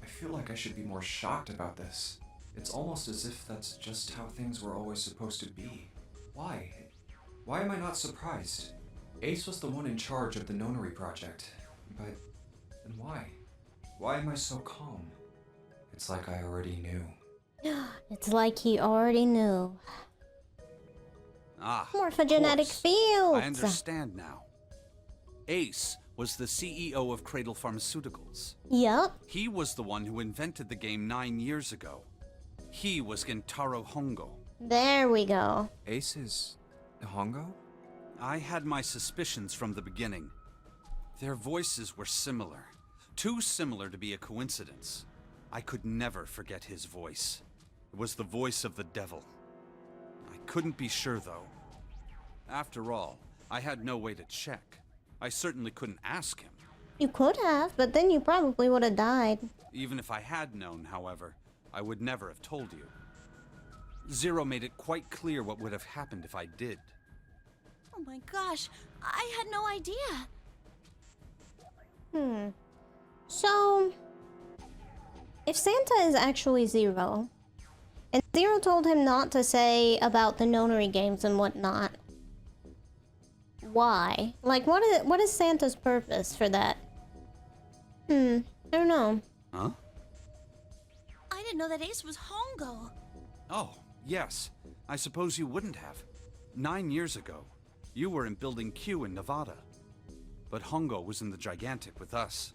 I feel like I should be more shocked about this. It's almost as if that's just how things were always supposed to be. Why? Why am I not surprised? Ace was the one in charge of the Nonary project. But then why? Why am I so calm? It's like I already knew. It's like he already knew. Ah, Morphogenetic of course. fields. I understand now. Ace was the CEO of Cradle Pharmaceuticals. Yup. He was the one who invented the game 9 years ago. He was Gentaro Hongo. There we go. Ace is Hongo? I had my suspicions from the beginning. Their voices were similar. Too similar to be a coincidence. I could never forget his voice. It was the voice of the devil. I couldn't be sure, though. After all, I had no way to check. I certainly couldn't ask him. You could have, but then you probably would have died. Even if I had known, however, I would never have told you. Zero made it quite clear what would have happened if I did. Oh my gosh, I had no idea. So, if Santa is actually Zero, and Zero told him not to say about the Nonary games and whatnot, why? Like, what is Santa's purpose for that? I don't know. Huh? I didn't know that Ace was Hongo. Oh, yes. I suppose you wouldn't have. 9 years ago, you were in Building Q in Nevada. But Hongo was in the Gigantic with us.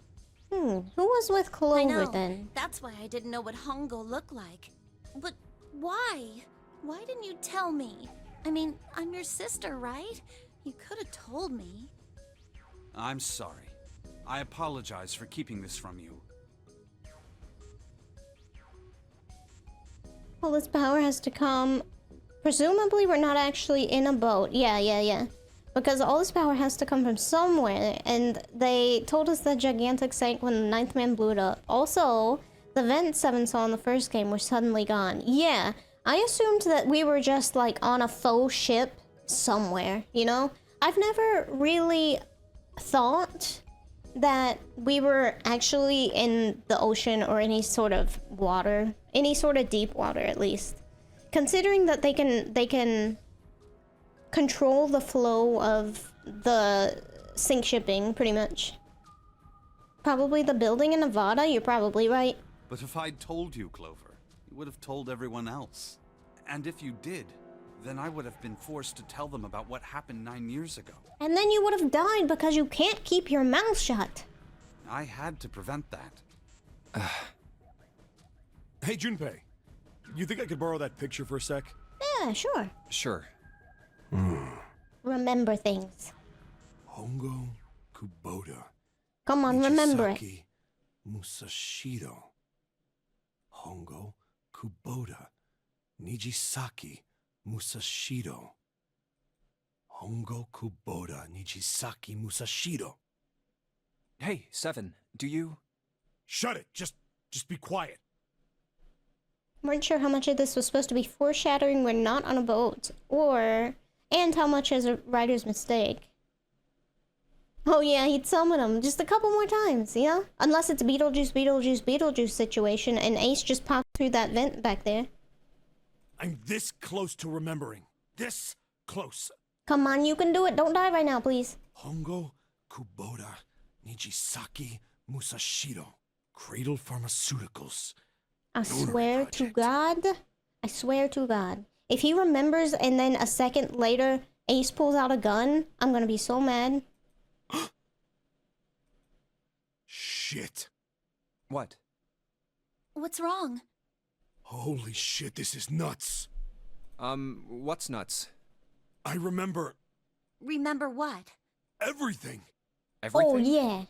Who was with I Clover know. then? That's why I didn't know what Hongo looked like. But why? Why didn't you tell me? I mean, I'm your sister, right? You could have told me. I'm sorry. I apologize for keeping this from you. Well, this power has to come. Presumably, we're not actually in a boat. Yeah. Because all this power has to come from somewhere, and they told us that Gigantic sank when the Ninth Man blew it up. Also, the vents Seven saw in the first game were suddenly gone. Yeah, I assumed that we were just like on a faux ship somewhere, you know? I've never really thought that we were actually in the ocean or any sort of water, any sort of deep water at least. Considering that they can control the flow of the sink shipping, pretty much. Probably the building in Nevada, you're probably right. But if I'd told you, Clover, you would have told everyone else. And if you did, then I would have been forced to tell them about what happened 9 years ago. And then you would have died because you can't keep your mouth shut. I had to prevent that. Hey, Junpei. You think I could borrow that picture for a sec? Yeah, sure. Sure. Remember things. Hongo Kubota. Come on, remember it. Nijisaki Musashido. Hongo Kubota. Nijisaki Musashido. Hongo Kubota Nijisaki Musashido. Hey, Seven, do you... Shut it! Just be quiet. Weren't sure how much of this was supposed to be foreshadowing we're not on a boat, and how much is a writer's mistake. Oh yeah, he'd summon him just a couple more times, you know? Unless it's Beetlejuice situation, and Ace just popped through that vent back there. I'm this close to remembering. This close. Come on, you can do it. Don't die right now, please. Hongo Kubota Nijisaki Musashido. Cradle Pharmaceuticals. I swear to Project. God. I swear to God. If he remembers and then a second later Ace pulls out a gun, I'm gonna be so mad. Shit. What? What's wrong? Holy shit, this is nuts. What's nuts? I remember Remember what? everything. Everything? Oh yeah.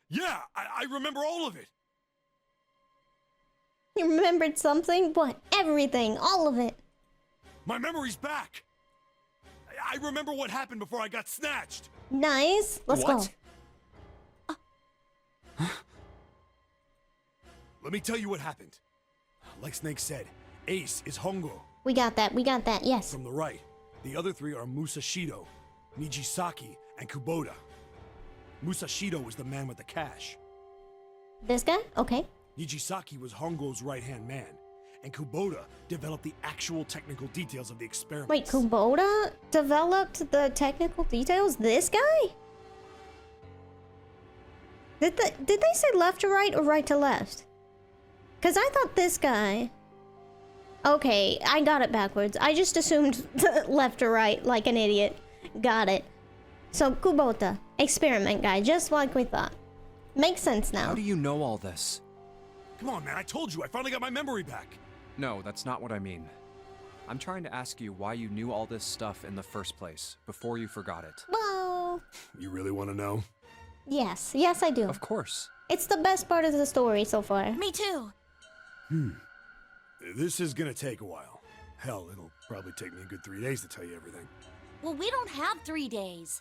Yeah, I remember all of it. You remembered something? What? Everything. All of it. My memory's back. I remember what happened before I got snatched. Nice. Let's What? go. Let me tell you what happened. Like Snake said, Ace is Hongo We got that. Yes. from the right. The other three are Musashido, Nijisaki, and Kubota. Musashido was the man with the cash. This guy? Okay. Nijisaki was Hongo's right-hand man, and Kubota developed the actual technical details of the experiment. Wait, Kubota developed the technical details? This guy? Did they say left to right or right to left? Because I thought this guy... Okay, I got it backwards. I just assumed left to right like an idiot. Got it. So, Kubota, experiment guy, just like we thought. Makes sense now. How do you know all this? Come on, man, I told you, I finally got my memory back. No, that's not what I mean. I'm trying to ask you why you knew all this stuff in the first place, before you forgot it. Well, You really want to know? yes, I do. Of course. It's the best part of the story so far. Me too. This is gonna take a while. Hell, it'll probably take me a good 3 days to tell you everything. Well, we don't have 3 days.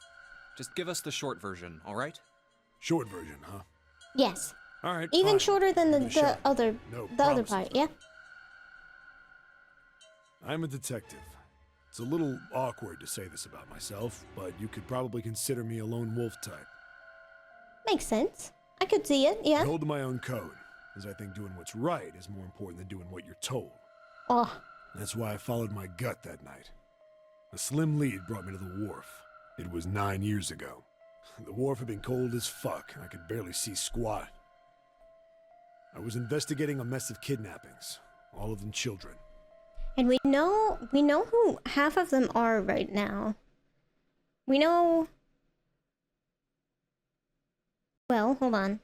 Just give us the short version, all right? Short version, huh? Yes. All right. Even fine. shorter than Give it a the shot. other No the other promises, part, though. yeah? I'm a detective. It's a little awkward to say this about myself, but you could probably consider me a lone wolf type. Makes sense. I could see it, I yeah. hold to my own code, as I think doing what's right is more important than doing what you're told. Oh, That's why I followed my gut that night. A slim lead brought me to the wharf. It was 9 years ago. The wharf had been cold as fuck, and I could barely see squat. I was investigating a mess of kidnappings, all of them children. And we know who half of them are right now. We know... Well, hold on.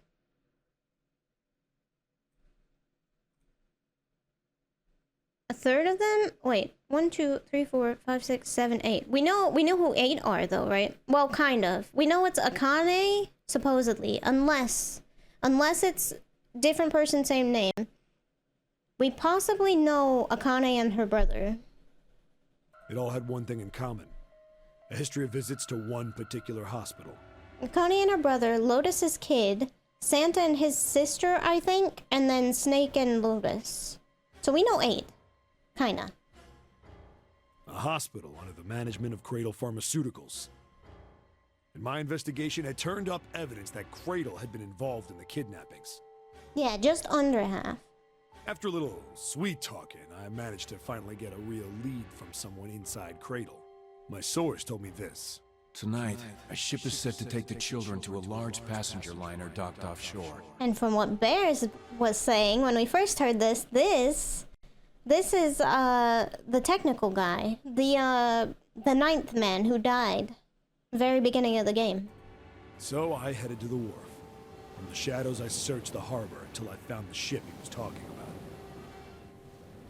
A third of them? Wait, 1, 2, 3, 4, 5, 6, 7, 8. We know who 8 are though, right? Well, kind of. We know it's Akane, supposedly, unless it's different person, same name. We possibly know Akane and her brother. It all had one thing in common. A history of visits to one particular hospital. Akane and her brother, Lotus's kid, Santa and his sister, I think, and then Snake and Lotus. So we know 8. Kinda. A hospital under the management of Cradle Pharmaceuticals. And my investigation had turned up evidence that Cradle had been involved in the kidnappings. Yeah, just under half. After a little sweet talking, I managed to finally get a real lead from someone inside Cradle. My source told me this. Tonight, a ship is set to take the children to a large passenger liner docked offshore. And from what Bears was saying when we first heard this is the technical guy, the 9th man who died, very beginning of the game. So I headed to the wharf. From the shadows, I searched the harbor until I found the ship he was talking about.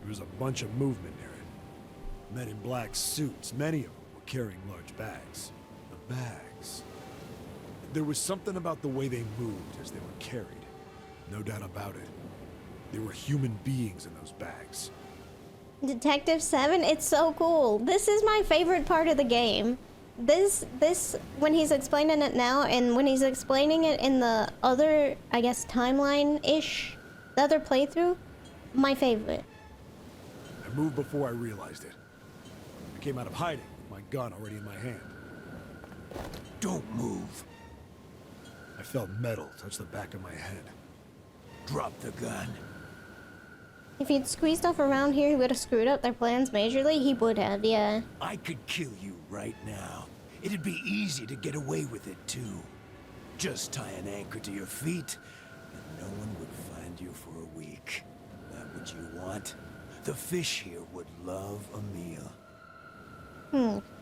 There was a bunch of movement near it. Men in black suits, many of them were carrying large bags. The bags. There was something about the way they moved as they were carried. No doubt about it. There were human beings in those bags. Detective 7, it's so cool. This is my favorite part of the game. This, when he's explaining it now, and when he's explaining it in the other, I guess, timeline-ish, the other playthrough, my favorite. I moved before I realized it. I came out of hiding with my gun already in my hand. Don't move. I felt metal touch the back of my head. Drop the gun. If he'd squeezed off around here, he would have screwed up their plans majorly. He would have, yeah. I could kill you right now. It'd be easy to get away with it, too. Just tie an anchor to your feet, and no one would find you for a week. That what you want? The fish here would love a meal.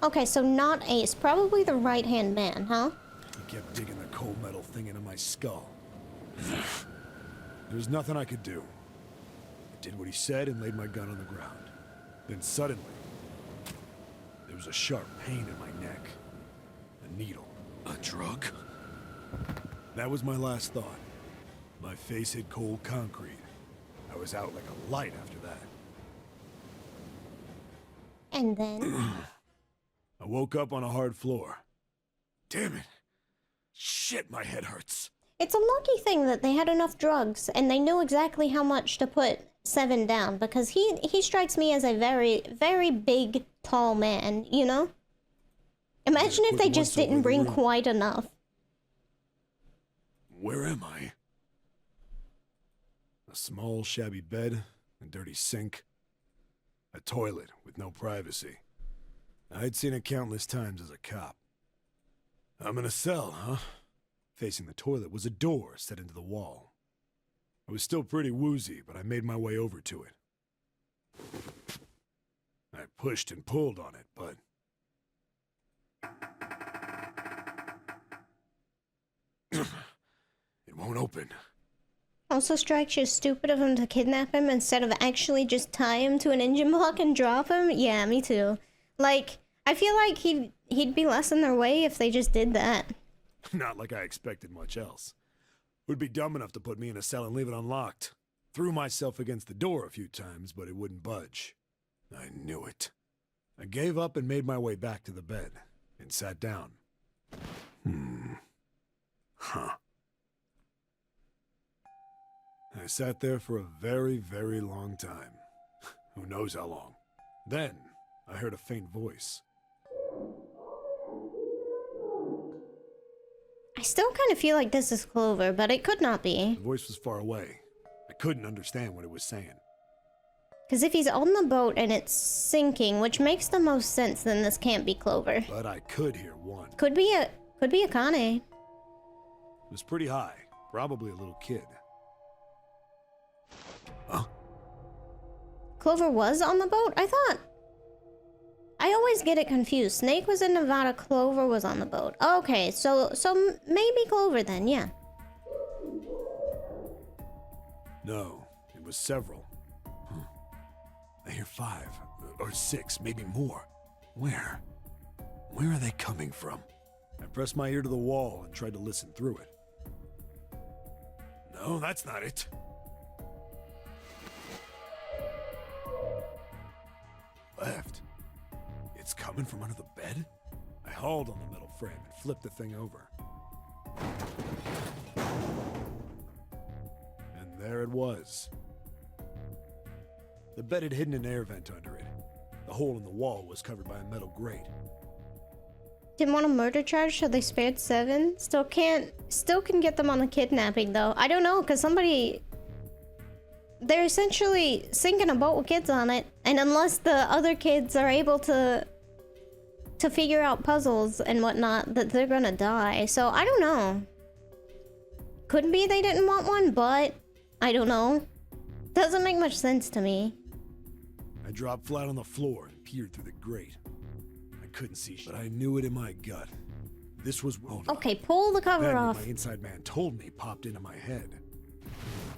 Okay, so not Ace. Probably the right-hand man, huh? He kept digging the cold metal thing into my skull. There was nothing I could do. I did what he said and laid my gun on the ground. Then suddenly, there was a sharp pain in my neck. A needle. A drug? That was my last thought. My face hit cold concrete. I was out like a light after that. And then... I woke up on a hard floor. Damn it. Shit, my head hurts. It's a lucky thing that they had enough drugs, and they knew exactly how much to put 7 down, because he strikes me as a very, very big, tall man, you know? Imagine if they just didn't bring quite enough. Where am I? A small, shabby bed, a dirty sink, a toilet with no privacy. I'd seen it countless times as a cop. I'm in a cell, huh? Facing the toilet was a door set into the wall. I was still pretty woozy, but I made my way over to it. I pushed and pulled on it, but... it won't open. Also strikes you stupid of him to kidnap him instead of actually just tie him to an engine block and drop him? Yeah, me too. Like, I feel like he'd be less in their way if they just did that. Not like I expected much else. Would be dumb enough to put me in a cell and leave it unlocked. Threw myself against the door a few times, but it wouldn't budge. I knew it. I gave up and made my way back to the bed, and sat down. Huh. I sat there for a very, very long time. Who knows how long. Then, I heard a faint voice. I still kind of feel like this is Clover, but it could not be. The voice was far away. I couldn't understand what it was saying. Because if he's on the boat and it's sinking, which makes the most sense, then this can't be Clover. But I could hear one. Could be a Kane. It was pretty high. Probably a little kid. Huh? Clover was on the boat? I always get it confused. Snake was in Nevada, Clover was on the boat. Okay, so maybe Clover then, yeah. No, it was several. I hear 5 or 6, maybe more. Where? Where are they coming from? I pressed my ear to the wall and tried to listen through it. No, that's not it. Left. It's coming from under the bed? I hauled on the metal frame and flipped the thing over. And there it was. The bed had hidden an air vent under it. The hole in the wall was covered by a metal grate. Didn't want a murder charge, so they spared 7. Still can get them on the kidnapping though. I don't know, cause they're essentially sinking a boat with kids on it, and unless the other kids are able to figure out puzzles and whatnot, that they're gonna die. So I don't know. Could be they didn't want one, but I don't know. Doesn't make much sense to me. I dropped flat on the floor and peered through the grate. I couldn't see shit, but I knew it in my gut. This was okay, pull the cover then off. What my inside man told me popped into my head.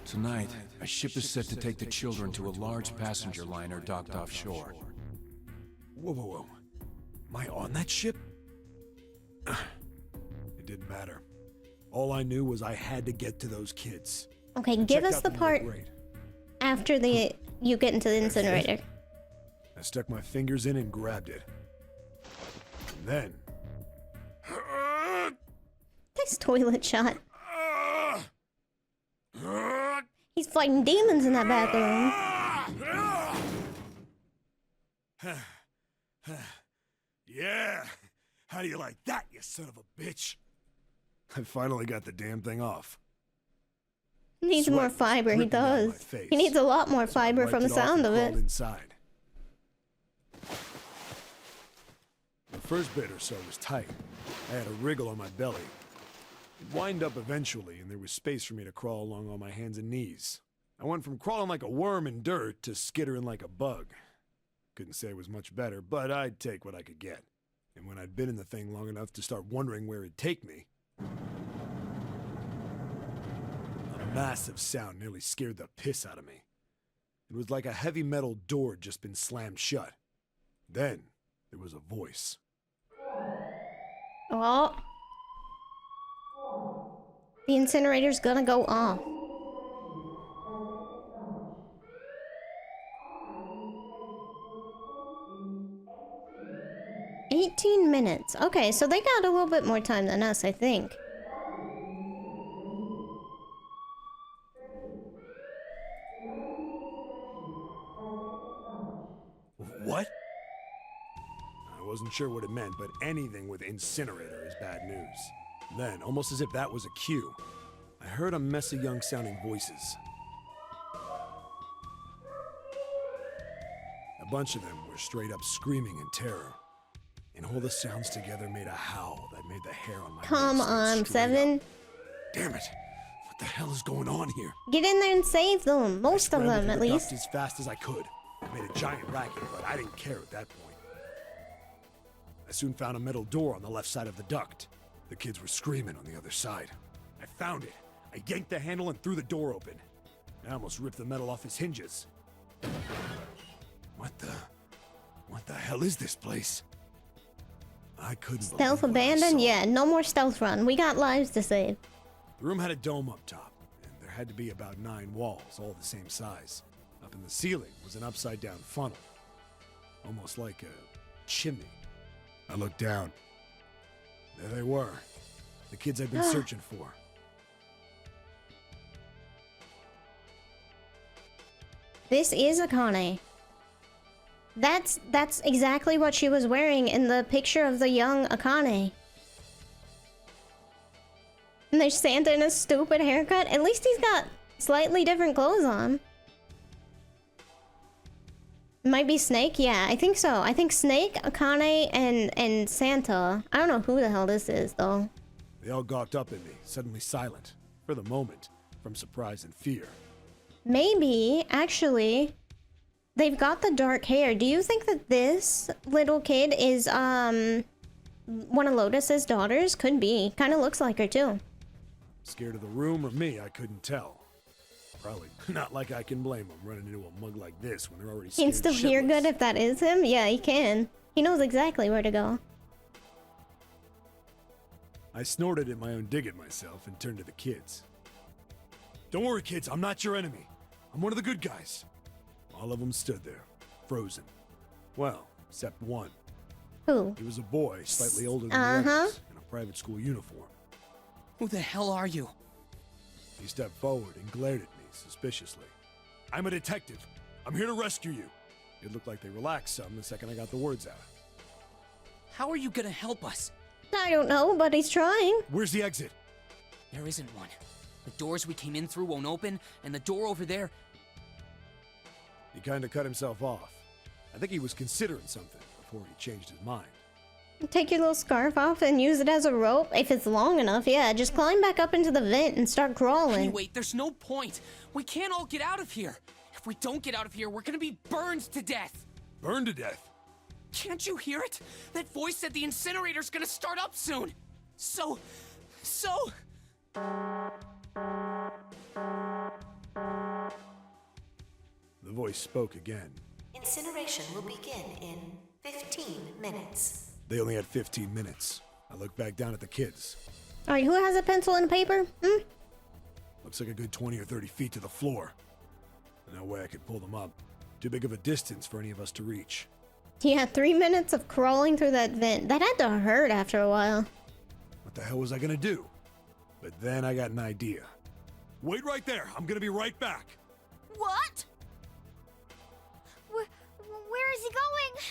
Tonight, a ship is set to take the children to a large passenger liner docked offshore. Whoa, whoa, whoa. Am I on that ship? It didn't matter. All I knew was I had to get to those kids. Okay, give us the part after you get into the incinerator. I stuck my fingers in and grabbed it. And then... Nice toilet shot. He's fighting demons in that bathroom. Yeah! How do you like that, you son of a bitch? I finally got the damn thing off. Needs more fiber, he does. He needs a lot more fiber from the sound of it. Inside. The first bit or so was tight. I had a wriggle on my belly. It wind up eventually, and there was space for me to crawl along on my hands and knees. I went from crawling like a worm in dirt to skittering like a bug. Couldn't say it was much better, but I'd take what I could get. And when I'd been in the thing long enough to start wondering where it'd take me, a massive sound nearly scared the piss out of me. It was like a heavy metal door had just been slammed shut. Then, there was a voice. Oh. The incinerator's gonna go off. "18 minutes. Okay, so they got a little bit more time than us, I think. What? I wasn't sure what it meant, but anything with Incenorator is bad news. Then, almost as if that was a cue, I heard a mess of young-sounding voices. A bunch of them were straight up screaming in terror. And all the sounds together made a howl that made the hair on my Come neck stand on, straight 7. up. Damn it! What the hell is going on here? Get in there and save them. Most of them, at least. As fast as I could. I made a giant racket, but I didn't care at that point. I soon found a metal door on the left side of the duct. The kids were screaming on the other side. I found it. I yanked the handle and threw the door open. I almost ripped the metal off its hinges. What the hell is this place? I couldn't Stealth believe what I abandoned? saw. Yeah, no more stealth run. We got lives to save. The room had a dome up top, and there had to be about 9 walls, all the same size. Up in the ceiling was an upside-down funnel, almost like a chimney. I looked down. There they were, the kids I'd been searching for. This is Akane. That's exactly what she was wearing in the picture of the young Akane. And there's Santa in a stupid haircut. At least he's got slightly different clothes on. Might be Snake? Yeah, I think so. I think Snake, Akane, and Santa. I don't know who the hell this is, though. They all gawked up at me, suddenly silent, for the moment, from surprise and fear. Maybe, actually, they've got the dark hair. Do you think that this little kid is, one of Lotus's daughters? Could be. Kind of looks like her, too. Scared of the room or me, I couldn't tell. Probably not like I can blame them running into a mug like this when they're already He scared can still hear shitless. good if that is him? Yeah, he can. He knows exactly where to go. I snorted at my own dig at myself and turned to the kids. Don't worry, kids, I'm not your enemy. I'm one of the good guys. All of them stood there, frozen. Well, except one. Who? He was a boy, slightly older than the others, in a private school uniform. Who the hell are you? He stepped forward and glared at me suspiciously. I'm a detective. I'm here to rescue you. It looked like they relaxed some the second I got the words out. How are you gonna help us? I don't know, but he's trying. Where's the exit? There isn't one. The doors we came in through won't open, and the door over there... He kind of cut himself off. I think he was considering something before he changed his mind. Take your little scarf off and use it as a rope. If it's long enough, yeah, just climb back up into the vent and start crawling. Hey, wait, there's no point. We can't all get out of here. If we don't get out of here, we're gonna be burned to death. Burned to death? Can't you hear it? That voice said the incinerator's gonna start up soon. So... The voice spoke again. Incineration will begin in 15 minutes. They only had 15 minutes. I looked back down at the kids. Alright, who has a pencil and paper? Looks like a good 20 or 30 feet to the floor. No way I could pull them up. Too big of a distance for any of us to reach. Yeah, 3 minutes of crawling through that vent. That had to hurt after a while. What the hell was I gonna do? But then I got an idea. Wait right there. I'm gonna be right back. What? Where is he going?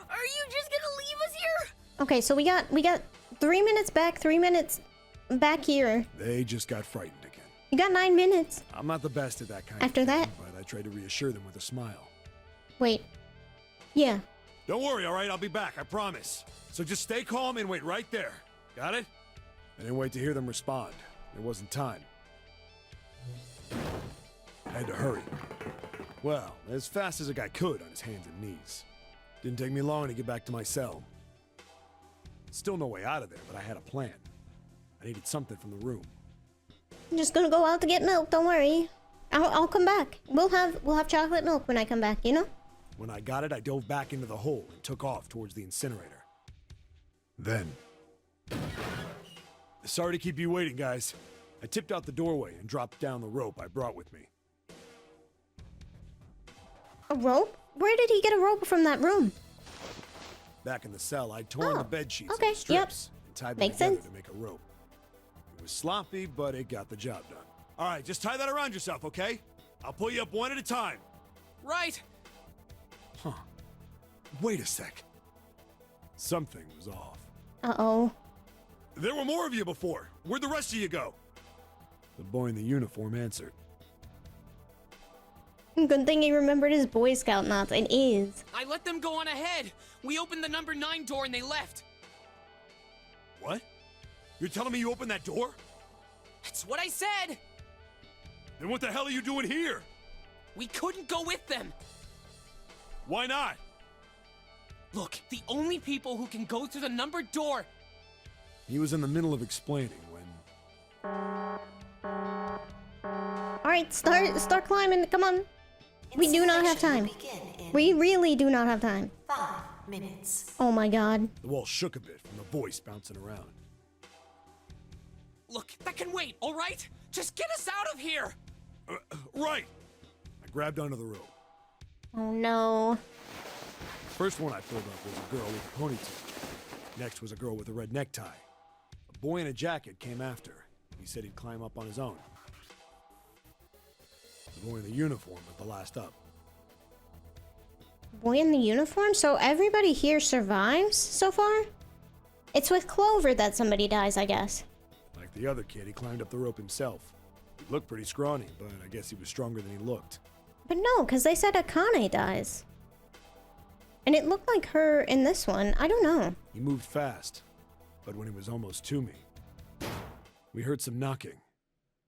Are you just gonna leave us here? Okay, so we got 3 minutes back, 3 minutes back here. They just got frightened again. You got 9 minutes. I'm not the best at that kind After of thing, that? but I tried to reassure them with a smile. Wait. Yeah. Don't worry, all right? I'll be back, I promise. So just stay calm and wait right there. Got it? I didn't wait to hear them respond. There wasn't time. I had to hurry. Well, as fast as a guy could on his hands and knees. Didn't take me long to get back to my cell. Still no way out of there, but I had a plan. I needed something from the room. I'm just gonna go out to get milk, don't worry. I'll come back. We'll have chocolate milk when I come back, you know? When I got it, I dove back into the hole and took off towards the incinerator. Then... Sorry to keep you waiting, guys. I tipped out the doorway and dropped down the rope I brought with me. A rope? Where did he get a rope from that room? Back in the cell, I'd torn Oh, the bed sheets okay, into strips and tied them Makes together sense. to make a rope. It was sloppy, but it got the job done. All right, just tie that around yourself, okay? I'll pull you up one at a time. Right. Huh. Wait a sec. Something was off. Uh-oh. There were more of you before. Where'd the rest of you go? The boy in the uniform answered. Good thing he remembered his Boy Scout knots. It is. I let them go on ahead. We opened the number 9 door and they left. What? You're telling me you opened that door? That's what I said. Then what the hell are you doing here? We couldn't go with them. Why not? Look, the only people who can go through the numbered door... He was in the middle of explaining when... Alright, start climbing. Come on. We do not have time. Incineration will begin in We really do not have time. 5 minutes. Oh my god. The wall shook a bit from the voice bouncing around. Look, that can wait, all right? Just get us out of here! Right! I grabbed onto the rope. Oh no. First one I pulled up was a girl with a ponytail. Next was a girl with a red necktie. A boy in a jacket came after. He said he'd climb up on his own. The boy in the uniform was the last up. Boy in the uniform? So everybody here survives so far? It's with Clover that somebody dies, I guess. Like the other kid, he climbed up the rope himself. He looked pretty scrawny, but I guess he was stronger than he looked. But no, because they said Akane dies. And it looked like her in this one. I don't know. He moved fast, but when he was almost to me, we heard some knocking.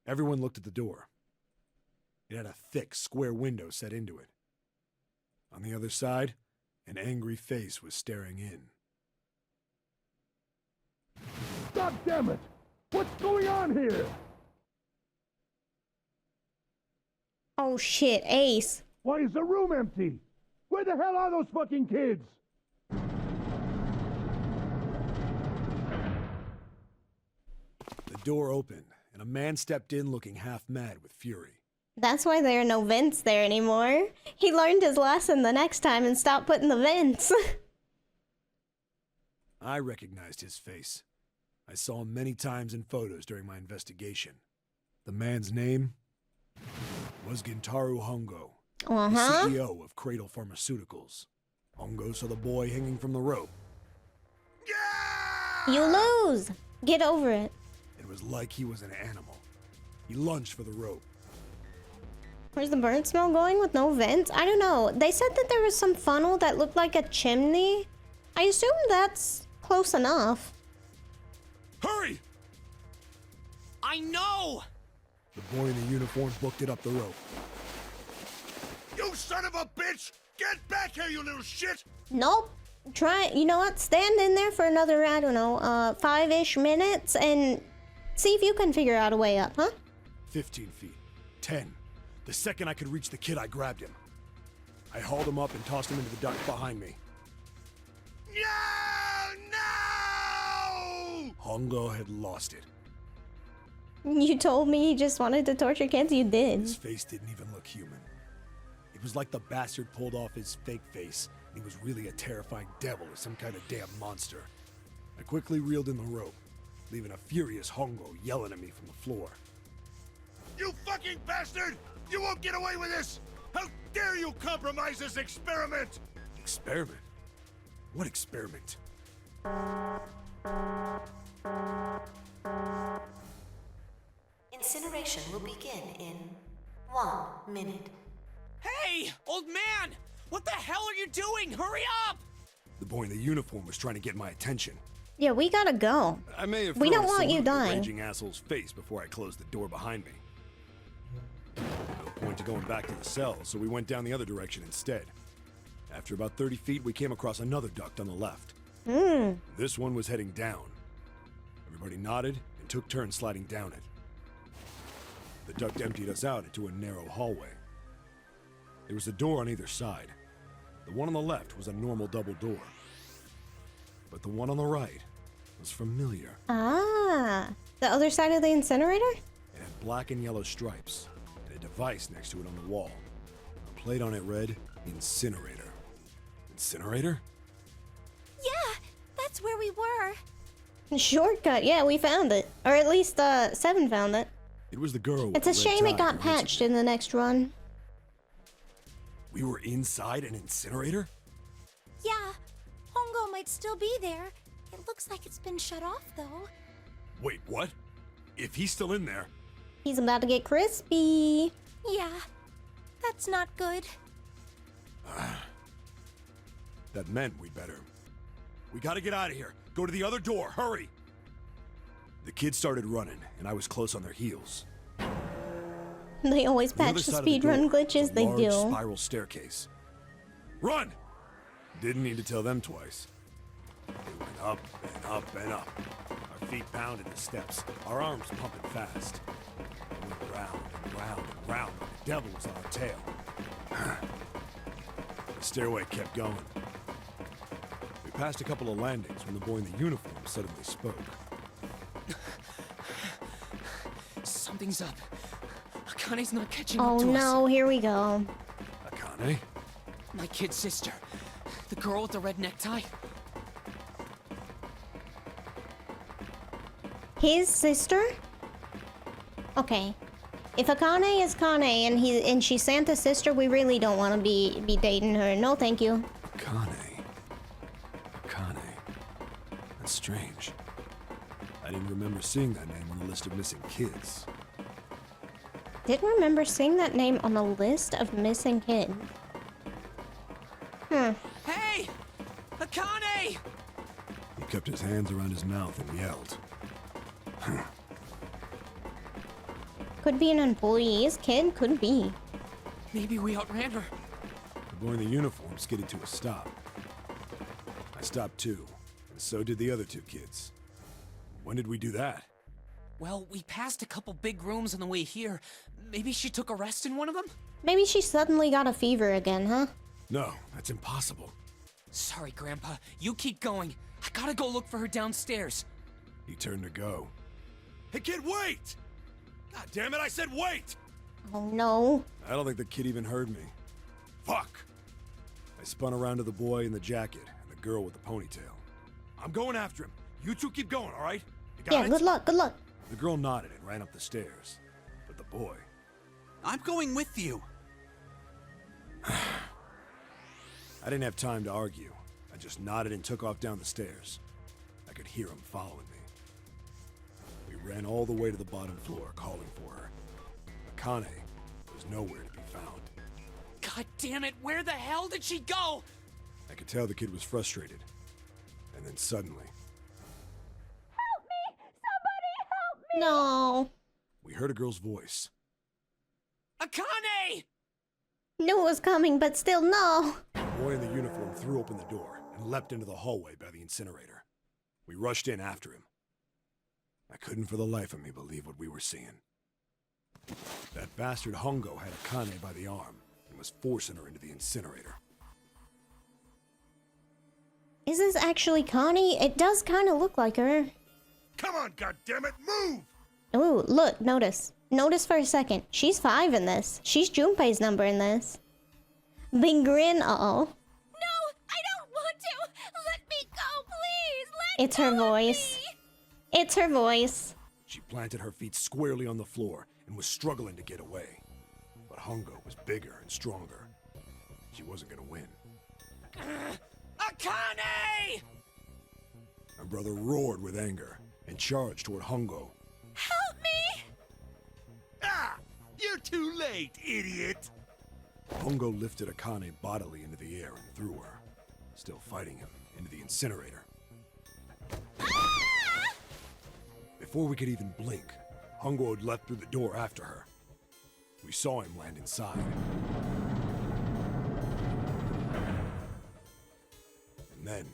Everyone looked at the door. It had a thick, square window set into it. On the other side, an angry face was staring in. God damn it! What's going on here? Oh shit, Ace. Why is the room empty? Where the hell are those fucking kids? The door opened, and a man stepped in looking half mad with fury. That's why there are no vents there anymore. He learned his lesson the next time and stopped putting the vents. I recognized his face. I saw him many times in photos during my investigation. The man's name was Gintaro Hongo, the CEO of Cradle Pharmaceuticals. Hongo saw the boy hanging from the rope. You lose! Get over it. It was like he was an animal. He lunged for the rope. Where's the burnt smell going with no vents? I don't know. They said that there was some funnel that looked like a chimney. I assume that's close enough. Hurry! I know! The boy in the uniform booked it up the rope. You son of a bitch! Get back here, you little shit! Nope. Try, you know what? Stand in there for another, I don't know, 5-ish minutes and see if you can figure out a way up, huh? 15 feet. 10. The second I could reach the kid, I grabbed him. I hauled him up and tossed him into the duct behind me. No! Hongo had lost it. You told me he just wanted to torture kids. You did. His face didn't even look human. It was like the bastard pulled off his fake face, and he was really a terrifying devil or some kind of damn monster. I quickly reeled in the rope, leaving a furious Hongo yelling at me from the floor. You fucking bastard! You won't get away with this! How dare you compromise this experiment! Experiment? What experiment? Incineration will begin in 1 minute. Hey, old man! What the hell are you doing? Hurry up! The boy in the uniform was trying to get my attention. Yeah, we gotta go. I may have We thrown don't a want you salute at the dying. raging asshole's face before I closed the door behind me. No point to going back to the cell, so we went down the other direction instead. After about 30 feet, we came across another duct on the left. This one was heading down. Everybody nodded and took turns sliding down it. The duct emptied us out into a narrow hallway. There was a door on either side. The one on the left was a normal double door. But the one on the right was familiar. Ah, the other side of the incinerator? It had black and yellow stripes, and a device next to it on the wall. A plate on it read, Incenorator. Incinerator? Yeah, that's where we were. Shortcut, yeah, we found it. Or at least, 7 found it. It was the girl with It's a the red shame it tie got who patched answered in the next run. me. We were inside an incinerator? Yeah, Hongo might still be there. It looks like it's been shut off, though. Wait, what? If he's still in there... He's about to get crispy. Yeah, that's not good. That meant we'd better... We gotta get out of here. Go to the other door, hurry! The kids started running, and I was close on their heels. They always The other patch the side of the speedrun door glitches, was a they large do. spiral staircase. Run! Didn't need to tell them twice. We went up and up and up. Our feet pounded the steps, our arms pumping fast. We went round and round and round like the devil was on our tail. The stairway kept going. We passed a couple of landings when the boy in the uniform suddenly spoke. Something's up. Akane's not catching up Oh to us. no, here we go. Akane? My kid sister. The girl with the red necktie. His sister? Okay. If Akane is Kane and she's Santa's sister, we really don't want to be dating her. No, thank you. Akane. That's strange. I didn't remember seeing that name on the list of missing kids. Didn't remember seeing that name on the list of missing kids. Hey! Akane! He kept his hands around his mouth and yelled. Could be an employee's kid, could be. Maybe we outran her. The boy in the uniform skidded to a stop. I stopped too, and so did the other two kids. When did we do that? Well, we passed a couple big rooms on the way here. Maybe she took a rest in one of them? Maybe she suddenly got a fever again, huh? No, that's impossible. Sorry, Grandpa. You keep going. I gotta go look for her downstairs. He turned to go. Hey, kid, wait! God damn it, I said wait! Oh no. I don't think the kid even heard me. Fuck! I spun around to the boy in the jacket and the girl with the ponytail. I'm going after him. You two keep going, all right? You got Yeah, it? good luck, good luck. The girl nodded and ran up the stairs. But the boy... I'm going with you. I didn't have time to argue. I just nodded and took off down the stairs. I could hear him following me. We ran all the way to the bottom floor, calling for her. Akane was nowhere to be found. God damn it, where the hell did she go? I could tell the kid was frustrated. And then suddenly, No. we heard a girl's voice. Akane! Knew it was coming, but still no. The boy in the uniform threw open the door and leapt into the hallway by the incinerator. We rushed in after him. I couldn't for the life of me believe what we were seeing. That bastard Hongo had Akane by the arm and was forcing her into the incinerator. Is this actually Connie? It does kind of look like her. Come on, goddammit, move! Ooh, look, notice. Notice for a second. She's 5 in this. She's Junpei's number in this. Big grin, uh-oh. No, I don't want to. Let me go, please. Let It's her go of voice. me. It's her voice. She planted her feet squarely on the floor and was struggling to get away. But Hongo was bigger and stronger. She wasn't gonna win. Akane! My brother roared with anger and charged toward Hongo. Help me. Ah! You're too late, idiot! Hongo lifted Akane bodily into the air and threw her, still fighting him, into the incinerator. Before we could even blink, Hongo had leapt through the door after her. We saw him land inside. And then,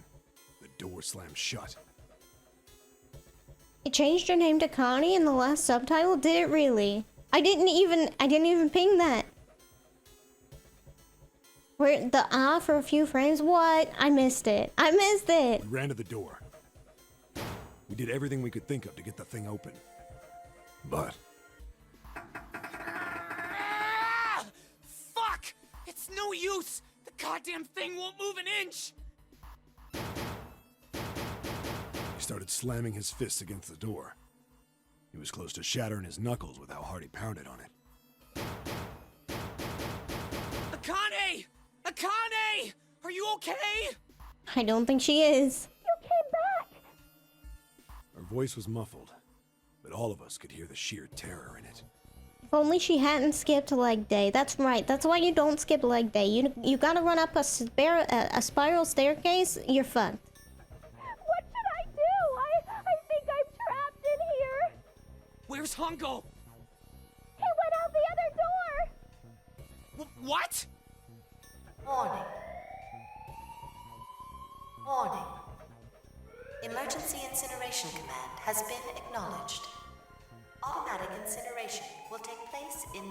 the door slammed shut. It changed her name to Connie in the last subtitle? Did it really? I didn't even ping that. Where the for a few frames? What? I missed it. I missed it. We ran to the door. We did everything we could think of to get the thing open. But Ah! Fuck! It's no use! The goddamn thing won't move an inch! he started slamming his fists against the door. He was close to shattering his knuckles with how hard he pounded on it. Akane! Akane! Are you okay? I don't think she is. Her voice was muffled, but all of us could hear the sheer terror in it. If only she hadn't skipped leg day. That's right. That's why you don't skip leg day. You gotta run up a spiral staircase. You're fucked. What should I do? I think I'm trapped in here. Where's Hongo? He went out the other door. What? Warning. Warning. Emergency incineration command has been acknowledged. Automatic incineration will take place in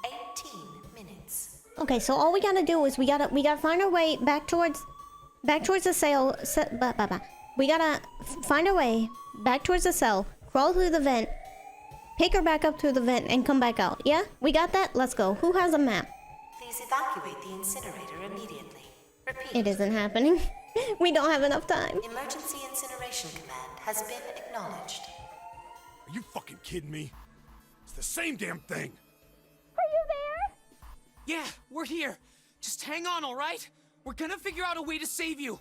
18 minutes. Okay, so all we gotta do is we gotta find our way back towards the cell. We gotta find our way back towards the cell, crawl through the vent, pick her back up through the vent, and come back out. Yeah, we got that. Let's go. Who has a map? Please evacuate the incinerator immediately. Repeat. It isn't happening. We don't have enough time. Emergency incineration command has been acknowledged. Are you fucking kidding me? It's the same damn thing. Are you there? Yeah, we're here. Just hang on, alright? We're gonna figure out a way to save you.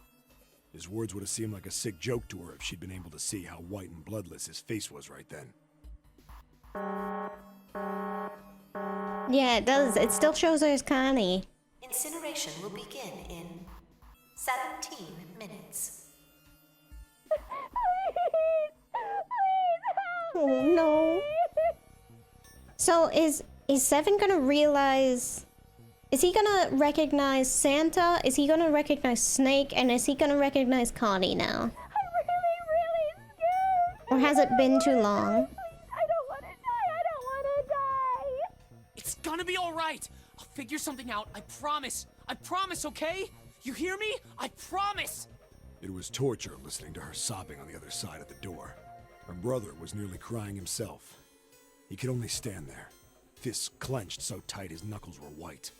His words would have seemed like a sick joke to her if she'd been able to see how white and bloodless his face was right then. Yeah, it does. It still shows her as Connie. Incineration will begin in 17 minutes. Oh no. So is Seven gonna realize? Is he gonna recognize Santa? Is he gonna recognize Snake? And is he gonna recognize Connie now? I'm really scared. Or has it been too long? I don't want to die. I don't want to die. It's gonna be all right. I'll figure something out. I promise. I promise, okay? You hear me? I promise. It was torture listening to her sobbing on the other side of the door. Her brother was nearly crying himself. He could only stand there, fists clenched so tight his knuckles were white.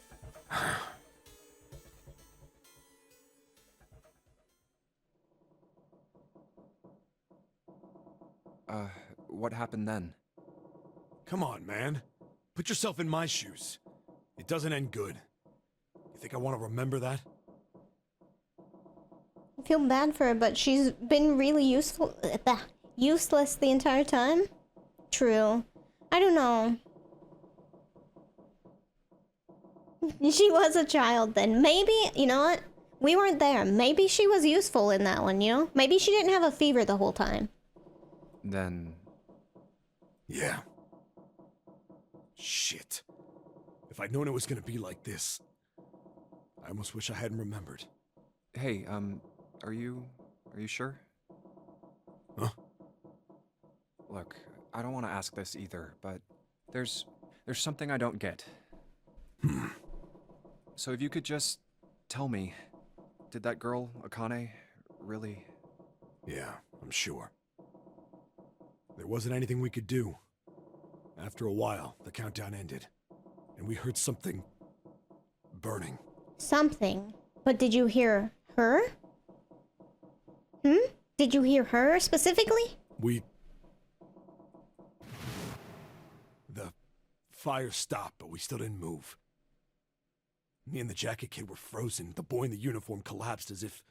What happened then? Come on, man. Put yourself in my shoes. It doesn't end good. You think I want to remember that? I feel bad for her, but she's been really useless the entire time. True. I don't know. She was a child then. Maybe, you know what? We weren't there. Maybe she was useful in that one, you know? Maybe she didn't have a fever the whole time. Then... Yeah. Shit. If I'd known it was gonna be like this, I almost wish I hadn't remembered. Hey, are you sure? Huh? Look, I don't want to ask this either, but there's something I don't get. So if you could just tell me, did that girl, Akane, really... Yeah, I'm sure. There wasn't anything we could do. After a while, the countdown ended, and we heard something... burning. Something? But did you hear her? Did you hear her specifically? The fire stopped, but we still didn't move. Me and the jacket kid were frozen. The boy in the uniform collapsed as if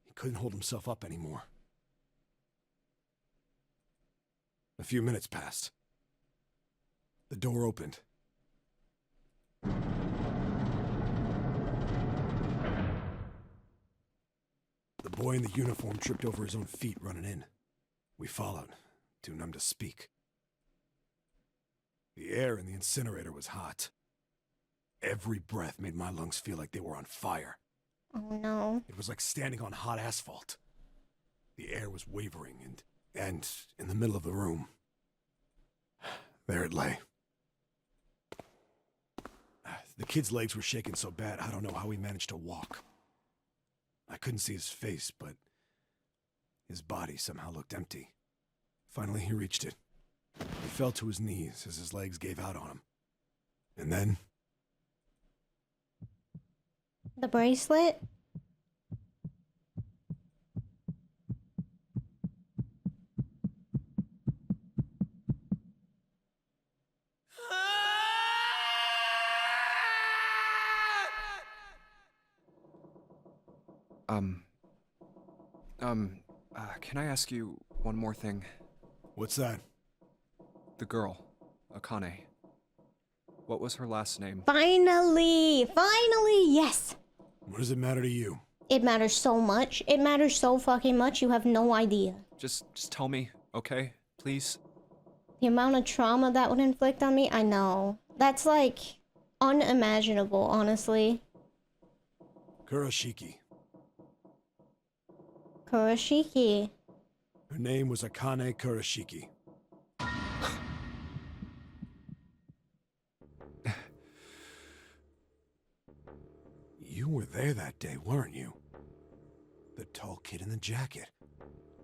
he couldn't hold himself up anymore. A few minutes passed. The door opened. The boy in the uniform tripped over his own feet running in. We followed, too numb to speak. The air in the incinerator was hot. Every breath made my lungs feel like they were on fire. Oh no. It was like standing on hot asphalt. The air was wavering, and in the middle of the room, there it lay. The kid's legs were shaking so bad, I don't know how he managed to walk. I couldn't see his face, but his body somehow looked empty. Finally, he reached it. He fell to his knees as his legs gave out on him. And then... The bracelet? Can I ask you one more thing? What's that? The girl, Akane. What was her last name? Finally! Finally! Yes! What does it matter to you? It matters so much. It matters so fucking much, you have no idea. Just tell me, okay? Please? The amount of trauma that would inflict on me, I know. That's like unimaginable, honestly. Kurashiki. Kurashiki. Her name was Akane Kurashiki. You were there that day, weren't you? The tall kid in the jacket.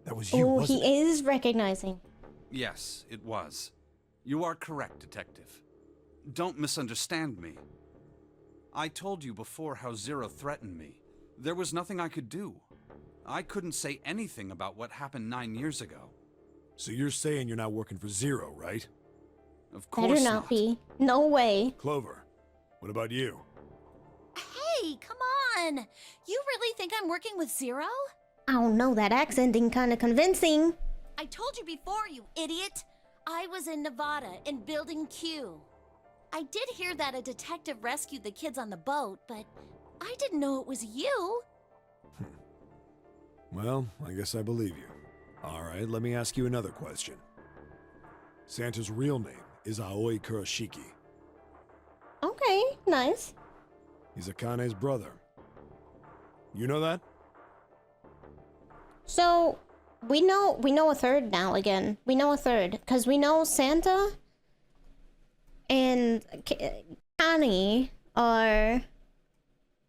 That was you, wasn't it? He is recognizing. Yes, it was. You are correct, Detective. Don't misunderstand me. I told you before how Zero threatened me. There was nothing I could do. I couldn't say anything about what happened 9 years ago. So you're saying you're not working for Zero, right? Of course Better not be. No way. Clover, what about you? Hey, come on! You really think I'm working with Zero? I don't know, that accenting kind of convincing. I told you before, you idiot! I was in Nevada, in Building Q. I did hear that a detective rescued the kids on the boat, but I didn't know it was you. Well, I guess I believe you. Alright, let me ask you another question. Santa's real name is Aoi Kurashiki. Okay, nice. He's Akane's brother. You know that? So, we know a third now again. We know a third. Because we know Santa and Kane are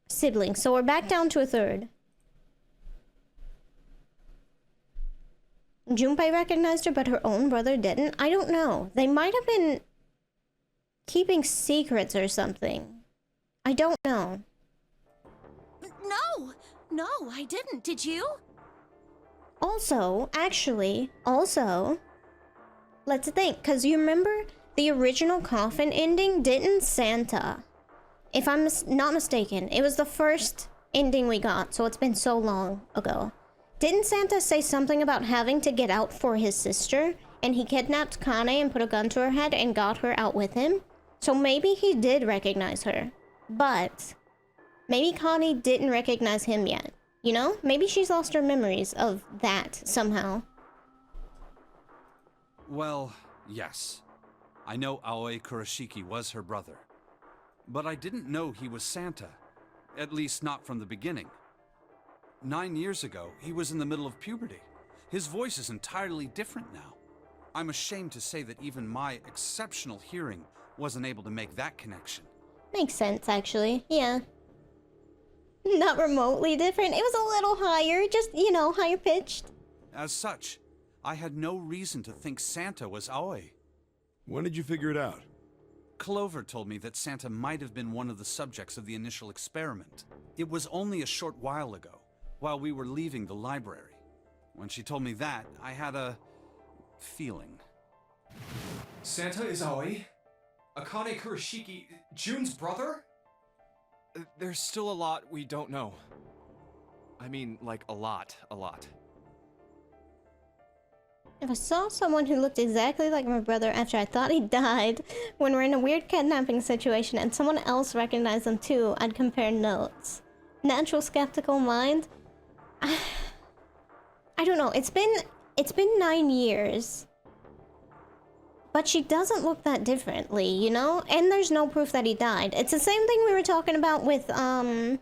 siblings. So we're back down to a third. Junpei recognized her, but her own brother didn't? I don't know. They might have been keeping secrets or something. I don't know. No, I didn't. Did you? Also, let's think, because you remember the original coffin ending? Didn't Santa, if I'm not mistaken, it was the first ending we got, so it's been so long ago. Didn't Santa say something about having to get out for his sister, and he kidnapped Kane and put a gun to her head and got her out with him? So maybe he did recognize her, but maybe Kane didn't recognize him yet. You know? Maybe she's lost her memories of that somehow. Well, yes. I know Aoi Kurashiki was her brother. But I didn't know he was Santa. At least not from the beginning. 9 years ago, he was in the middle of puberty. His voice is entirely different now. I'm ashamed to say that even my exceptional hearing wasn't able to make that connection. Makes sense, actually. Yeah. Not remotely different. It was a little higher, just, you know, higher pitched. As such, I had no reason to think Santa was Aoi. When did you figure it out? Clover told me that Santa might have been one of the subjects of the initial experiment. It was only a short while ago, while we were leaving the library. When she told me that, I had a feeling. Santa is Aoi? Akane Kurashiki, Jun's brother? There's still a lot we don't know. I mean, like, a lot. If I saw someone who looked exactly like my brother after I thought he died, when we're in a weird kidnapping situation and someone else recognized them too, I'd compare notes. Natural skeptical mind? I don't know. It's been 9 years. But she doesn't look that differently, you know? And there's no proof that he died. It's the same thing we were talking about with, the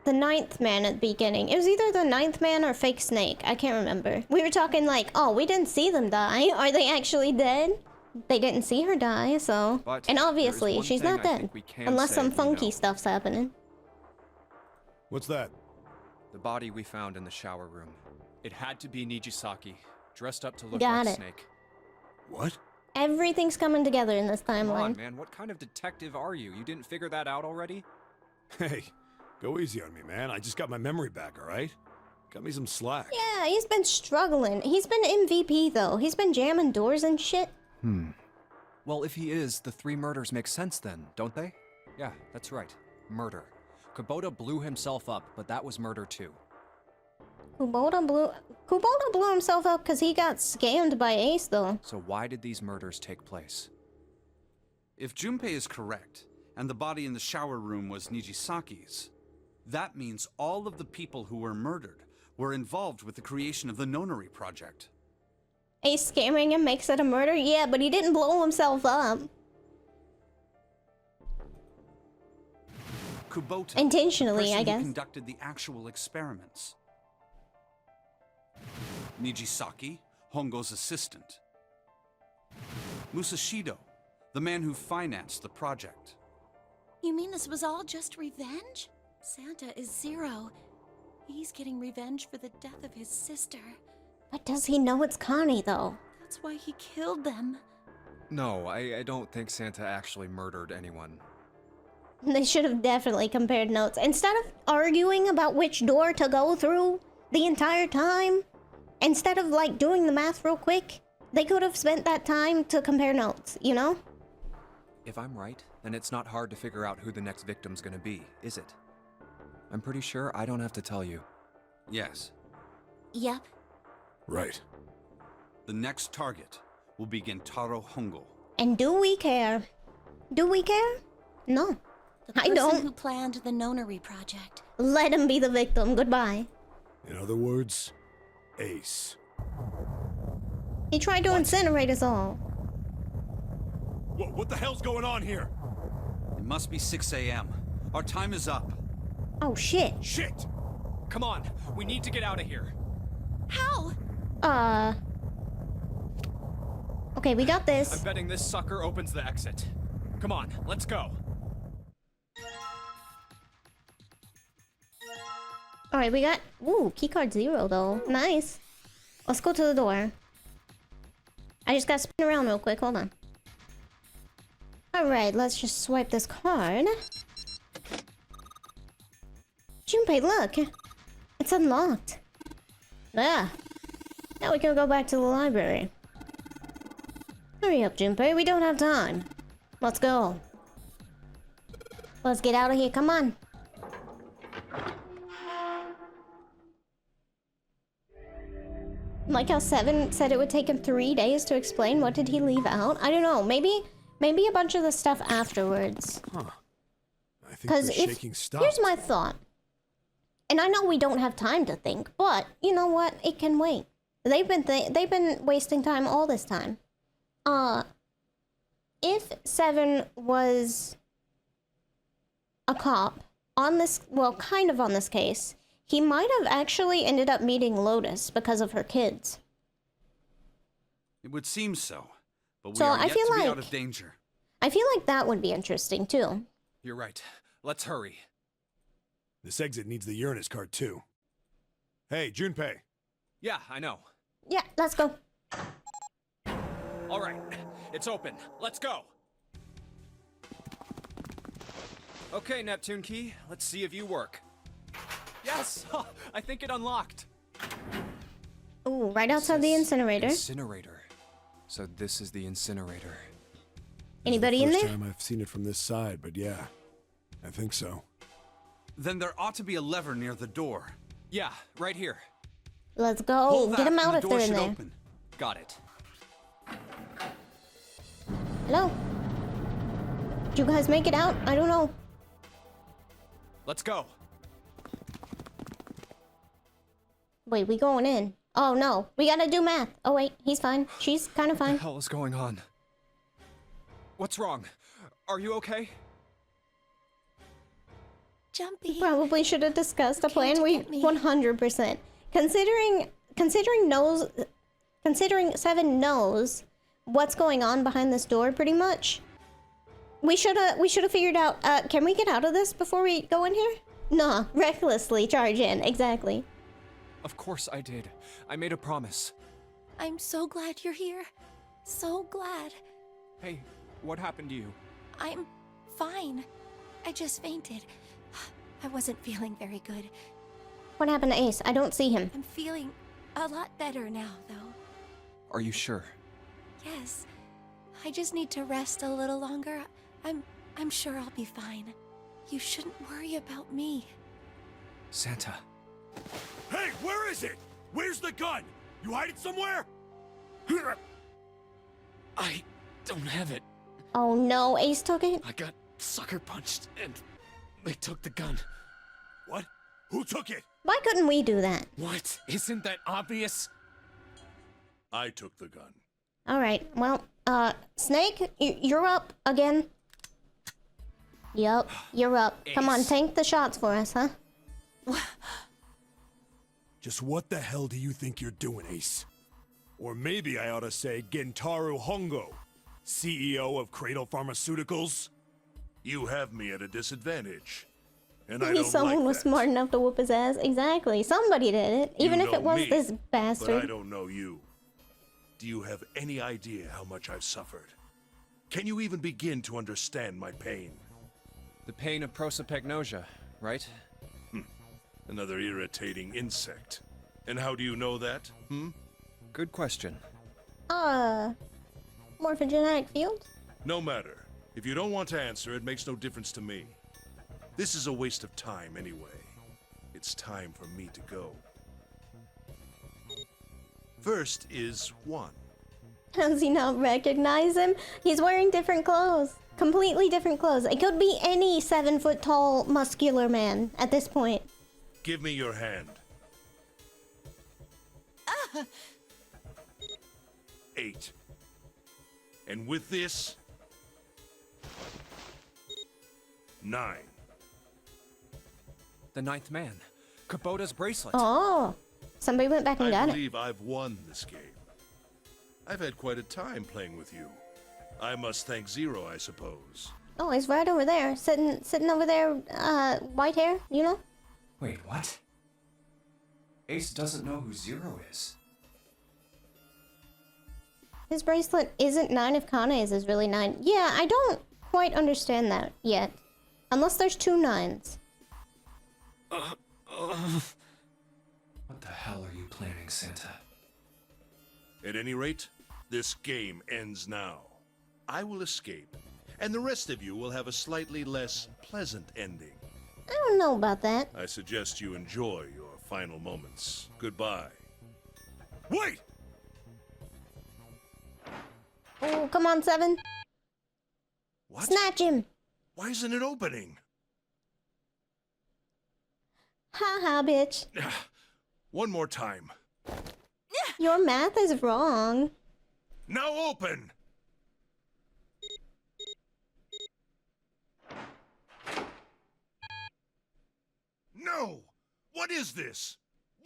ninth man at the beginning. It was either the ninth man or fake snake. I can't remember. We were talking like, oh, we didn't see them die. Are they actually dead? They didn't see her die, so... But and obviously, she's not dead. Unless some funky stuff's happening. What's that? The body we found in the shower room. It had to be Nijisaki, dressed up to look Got like it. Snake. What? Everything's coming together in this Come on, timeline. man, what kind of detective are you? You didn't figure that out already? Hey, go easy on me, man. I just got my memory back, alright? Cut me some slack. Yeah, he's been struggling. He's been MVP, though. He's been jamming doors and shit. Well, if he is, the 3 murders make sense then, don't they? Yeah, that's right. Murder. Kubota blew himself up, but that was murder too. Kubota blew himself up because he got scammed by Ace, though. So why did these murders take place? If Junpei is correct, and the body in the shower room was Nijisaki's, that means all of the people who were murdered were involved with the creation of the Nonary project. Ace scamming him makes it a murder? Yeah, but he didn't blow himself up. Kubota, Intentionally, the person I guess. who conducted the actual experiments. Nijisaki, Hongo's assistant. Musashido, the man who financed the project. You mean this was all just revenge? Santa is Zero. He's getting revenge for the death of his sister. But does he know it's Connie, though? That's why he killed them. No, I don't think Santa actually murdered anyone. They should have definitely compared notes. Instead of arguing about which door to go through the entire time, instead of, like, doing the math real quick, they could have spent that time to compare notes, you know? If I'm right, then it's not hard to figure out who the next victim's gonna be, is it? I'm pretty sure I don't have to tell you. Yes. Yep. Right. The next target will be Gentaro Hongo. And do we care? Do we care? No. The I person don't. who planned the Nonary project. Let him be the victim. Goodbye. In other words, Ace. He tried to incinerate us all. What the hell's going on here? It must be 6 a.m. Our time is up. Oh, shit. Shit! Come on, we need to get out of here. How? Okay, we got this. I'm betting this sucker opens the exit. Come on, let's go. Alright, we got... Ooh, keycard 0, though. Nice. Let's go to the door. I just gotta spin around real quick. Hold on. Alright, let's just swipe this card. Junpei, look! It's unlocked. Ah. Now we can go back to the library. Hurry up, Junpei. We don't have time. Let's go. Let's get out of here. Come on. Like how 7 said it would take him 3 days to explain. What did he leave out? I don't know. Maybe a bunch of the stuff afterwards. Huh. I think Because the shaking stopped. here's my thought. And I know we don't have time to think, but you know what? It can wait. They've been wasting time all this time. If 7 was a cop on this, well, kind of on this case, he might have actually ended up meeting Lotus because of her kids. It would seem so, but we So are I yet feel to be like- out of danger. I feel like that would be interesting too. You're right. Let's hurry. This exit needs the Uranus card, too. Hey, Junpei. Yeah, I know. Yeah, let's go. All right, it's open. Let's go. Okay, Neptune Key, let's see if you work. Yes, I think it unlocked. Ooh, right outside the incinerator. Incenorator. So this is the incinerator. Anybody in First there? time I've seen it from this side, but yeah, I think so. Then there ought to be a lever near the door. Yeah, right here. Let's go. Pull Get that him and out the if door they're in should there. open. Got it. Hello? Did you guys make it out? I don't know. Let's go. Wait, we going in? Oh no, we gotta do math. Oh wait, he's fine. She's kind of What fine. the hell is going on? What's wrong? Are you okay? Jumpy. Probably should have discussed a You plan. came to We get me. 100%. Considering 7 knows what's going on behind this door, pretty much. We should have figured out. Can we get out of this before we go in here? Nah, recklessly charge in. Exactly. Of course I did. I made a promise. I'm so glad you're here. So glad. Hey, what happened to you? I'm fine. I just fainted. I wasn't feeling very good. What happened to Ace? I don't see him. I'm feeling a lot better now, though. Are you sure? Yes. I just need to rest a little longer. I'm sure I'll be fine. You shouldn't worry about me. Santa. Hey, where is it? Where's the gun? You hide it somewhere? I don't have it. Oh no, Ace took it? I got sucker punched and they took the gun. What? Who took it? Why couldn't we do that? What? Isn't that obvious? I took the gun. Alright, well, Snake, you're up again. Yup, you're up. Come on, Ace. tank the shots for us, huh? Just what the hell do you think you're doing, Ace? Or maybe I ought to say Gentaro Hongo, CEO of Cradle Pharmaceuticals? You have me at a disadvantage. And I Maybe don't someone like was that. smart enough to whoop his ass. Exactly. Somebody did it. Even You if it know was me, this But I bastard. don't know you. Do you have any idea how much I've suffered? Can you even begin to understand my pain? The pain of prosopagnosia, right? Another irritating insect. And how do you know that? Good question. Morphogenetic field? No matter. If you don't want to answer, it makes no difference to me. This is a waste of time anyway. It's time for me to go. First is 1. Does he not recognize him? He's wearing different clothes. Completely different clothes. It could be any 7-foot-tall, muscular man at this point. Give me your hand. 8. And with this... 9. The 9th man. Kubota's bracelet. Oh. Somebody went back and got I it. believe I've won this game. I've had quite a time playing with you. I must thank Zero, I suppose. Oh, he's right over there. Sitting over there, white hair, you know? Wait, what? Ace doesn't know who Zero is. His bracelet isn't 9 if Kane's is really 9. Yeah, I don't quite understand that yet. Unless there's 2 9s. What the hell are you planning, Santa? At any rate, this game ends now. I will escape, and the rest of you will have a slightly less pleasant ending. I don't know about that. I suggest you enjoy your final moments. Goodbye. Wait! Oh, come on, 7. What? Snatch him! Why isn't it opening? Haha, bitch. One more time. Your math is wrong. Now open! No! What is this?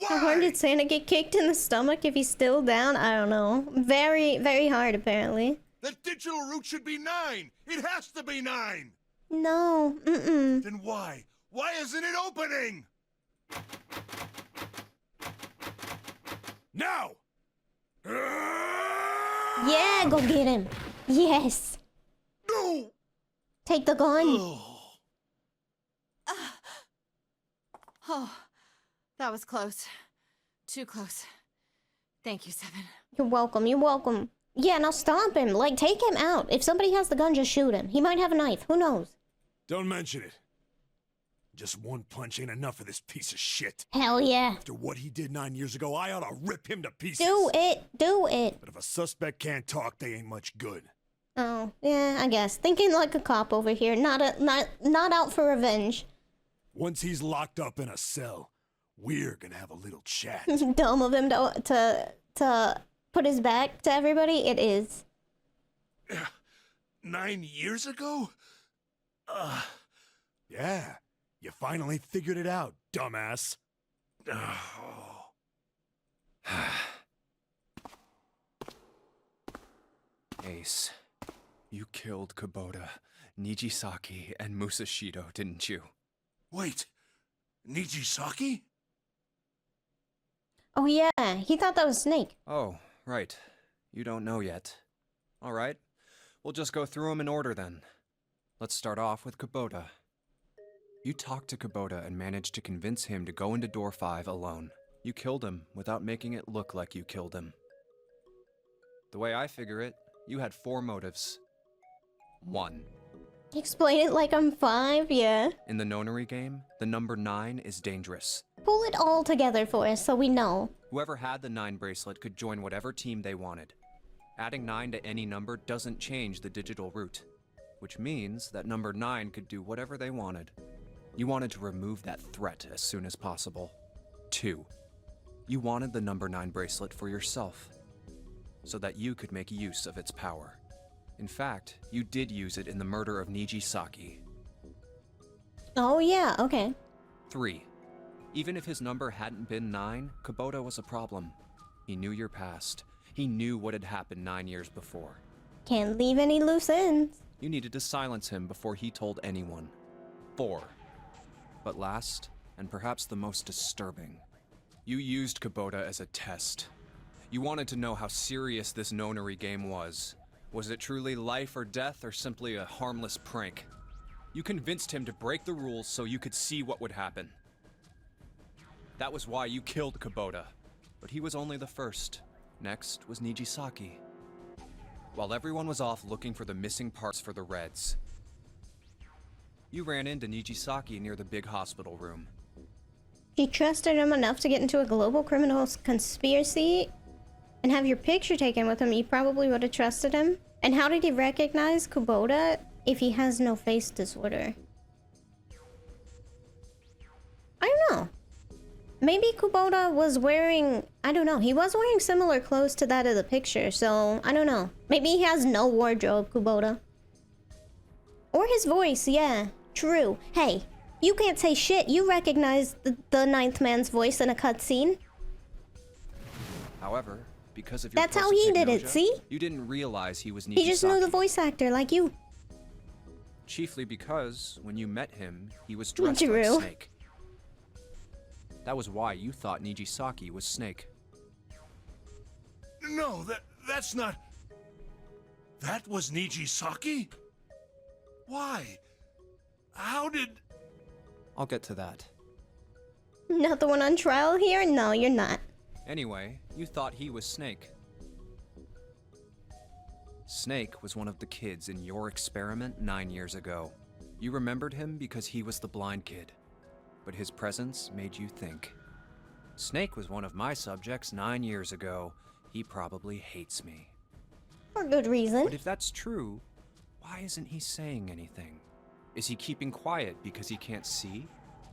How hard did Santa get kicked in the stomach if he's still down? I don't know. Very, very hard, apparently. That digital root should be 9! It has to be 9! No, Then why? Why isn't it opening? Now! Yeah, go get him. Yes. No! Take the gun. Oh, that was close. Too close. Thank you, 7. You're welcome, you're welcome. Yeah, now stop him. Like, take him out. If somebody has the gun, just shoot him. He might have a knife. Who knows? Don't mention it. Just one punch ain't enough for this piece of shit. Hell yeah. After what he did 9 years ago, I ought to rip him to pieces. Do it. Do it. But if a suspect can't talk, they ain't much good. Oh, yeah, I guess. Thinking like a cop over here. Not out for revenge. Once he's locked up in a cell, we're gonna have a little chat. Dumb of him to put his back to everybody. It is. 9 years ago? Yeah, you finally figured it out, dumbass. Ace, you killed Kubota, Nijisaki, and Musashido, didn't you? Wait, Nijisaki? Oh yeah, he thought that was Snake. Oh, right. You don't know yet. All right, we'll just go through them in order then. Let's start off with Kubota. You talked to Kubota and managed to convince him to go into door 5 alone. You killed him without making it look like you killed him. The way I figure it, you had 4 motives. 1. Explain it like I'm 5, yeah. In the Nonary game, the number 9 is dangerous. Pull it all together for us so we know. Whoever had the 9 bracelet could join whatever team they wanted. Adding 9 to any number doesn't change the digital root, which means that number 9 could do whatever they wanted. You wanted to remove that threat as soon as possible. 2. You wanted the number 9 bracelet for yourself, so that you could make use of its power. In fact, you did use it in the murder of Nijisaki. Oh yeah, okay. 3. Even if his number hadn't been 9, Kubota was a problem. He knew your past. He knew what had happened 9 years before. Can't leave any loose ends. You needed to silence him before he told anyone. 4. But last, and perhaps the most disturbing, you used Kubota as a test. You wanted to know how serious this Nonary game was. Was it truly life or death, or simply a harmless prank? You convinced him to break the rules so you could see what would happen. That was why you killed Kubota. But he was only the first. Next was Nijisaki. While everyone was off looking for the missing parts for the Reds, you ran into Nijisaki near the big hospital room. She trusted him enough to get into a global criminal conspiracy? and have your picture taken with him, you probably would have trusted him. And how did he recognize Kubota if he has no face disorder? I don't know. Maybe Kubota was wearing, I don't know, he was wearing similar clothes to that of the picture, so I don't know. Maybe he has no wardrobe, Kubota. Or his voice, yeah, true. Hey, you can't say shit. You recognize the ninth man's voice in a cutscene. However, because of your That's how he did it, prosopagnosia, see? You didn't realize he was Nijisaki. He just knew the voice actor, like you. Chiefly because, when you met him, he was dressed Drew. like Snake. That was why you thought Nijisaki was Snake. No, that's not... That was Nijisaki? Why? How did... I'll get to that. Not the one on trial here? No, you're not. Anyway, you thought he was Snake. Snake was one of the kids in your experiment 9 years ago. You remembered him because he was the blind kid. But his presence made you think. Snake was one of my subjects 9 years ago. He probably hates me. For good reason. But if that's true, why isn't he saying anything? Is he keeping quiet because he can't see?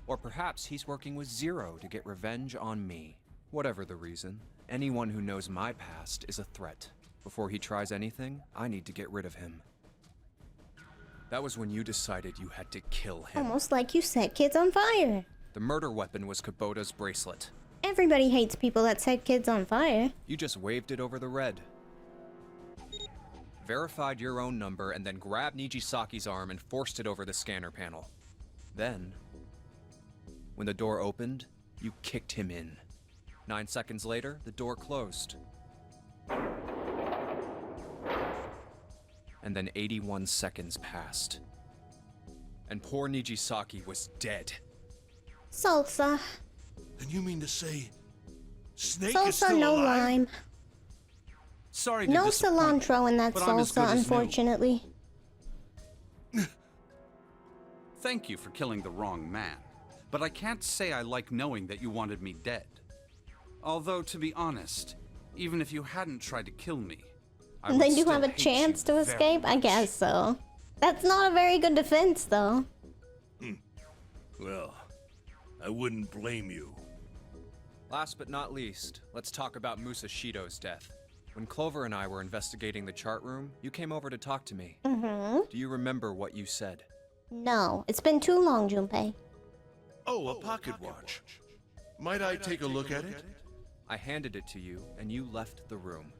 Or perhaps he's working with Zero to get revenge on me. Whatever the reason, anyone who knows my past is a threat. Before he tries anything, I need to get rid of him. That was when you decided you had to kill him. Almost like you set kids on fire. The murder weapon was Kubota's bracelet. Everybody hates people that set kids on fire. You just waved it over the red. Verified your own number and then grabbed Nijisaki's arm and forced it over the scanner panel. Then, when the door opened, you kicked him in. 9 seconds later, the door closed. And then 81 seconds passed. And poor Nijisaki was dead. Salsa. Then you mean to say... Snake is Salsa, still no alive? lime. Sorry to No disappoint, cilantro in that but I'm as good salsa, as new. unfortunately. Thank you for killing the wrong man, but I can't say I like knowing that you wanted me dead. Although, to be honest, even if you hadn't tried to kill me, I would Then you still have a hate chance you to very escape? I much. guess so. That's not a very good defense, though. Well, I wouldn't blame you. Last but not least, let's talk about Musashido's death. When Clover and I were investigating the chart room, you came over to talk to me. Mm-hmm. Do you remember what you said? No, it's been too long, Junpei. Oh, a pocket watch. Might I take a look at it? I handed it to you, and you left the room.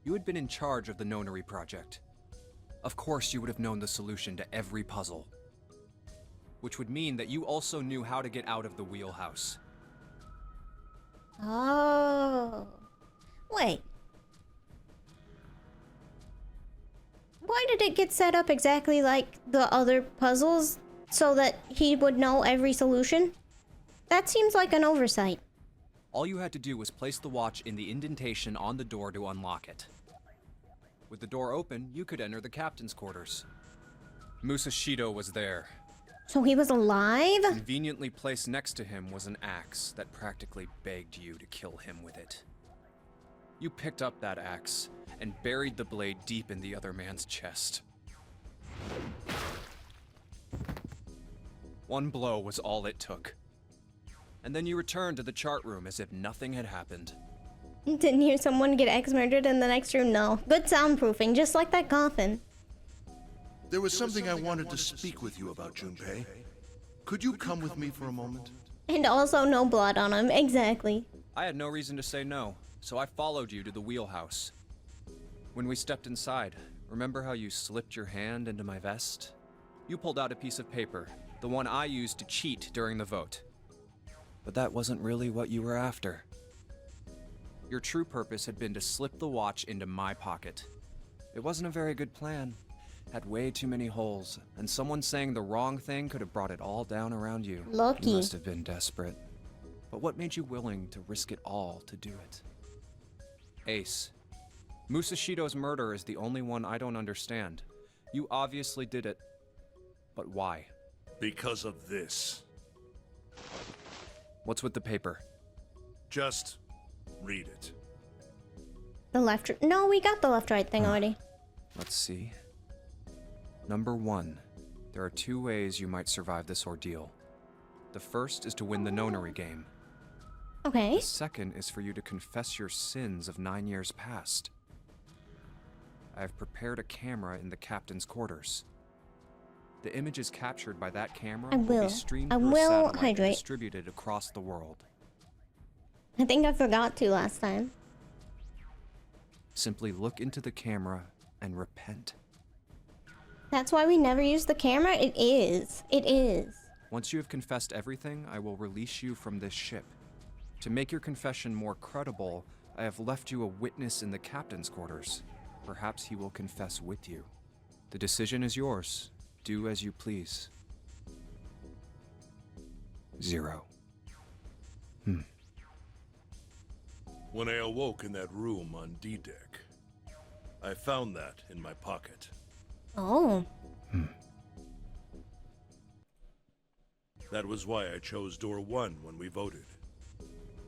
You had been in charge of the Nonary project. Of course you would have known the solution to every puzzle. Which would mean that you also knew how to get out of the wheelhouse. Oh. Wait. Why did it get set up exactly like the other puzzles so that he would know every solution? That seems like an oversight. All you had to do was place the watch in the indentation on the door to unlock it. With the door open, you could enter the captain's quarters. Musashido was there. So he was alive? Conveniently placed next to him was an axe that practically begged you to kill him with it. You picked up that axe and buried the blade deep in the other man's chest. One blow was all it took. And then you returned to the chart room as if nothing had happened. Didn't hear someone get ex-murdered in the next room? No. Good soundproofing, just like that coffin. There was something I wanted to speak with you about, Junpei. Could you come with me for a moment? And also no blood on him, exactly. I had no reason to say no, so I followed you to the wheelhouse. When we stepped inside, remember how you slipped your hand into my vest? You pulled out a piece of paper, the one I used to cheat during the vote. But that wasn't really what you were after. Your true purpose had been to slip the watch into my pocket. It wasn't a very good plan. Had way too many holes, and someone saying the wrong thing could have brought it all down around you. Lucky. You must have been desperate. But what made you willing to risk it all to do it? Ace, Musashido's murder is the only one I don't understand. You obviously did it, but why? Because of this. What's with the paper? Just read it. The left... No, we got the left-right thing already. Let's see. Number 1. There are 2 ways you might survive this ordeal. The first is to win the Nonary Game. Okay. The second is for you to confess your sins of 9 years past. I have prepared a camera in the captain's quarters. The images captured by that camera will be streamed through a satellite and distributed across the world. I think I forgot to last time. Simply look into the camera and repent. That's why we never use the camera? It is. It is. Once you have confessed everything, I will release you from this ship. To make your confession more credible, I have left you a witness in the captain's quarters. Perhaps he will confess with you. The decision is yours. Do as you please. 0. When I awoke in that room on D-Deck, I found that in my pocket. Oh. That was why I chose door 1 when we voted.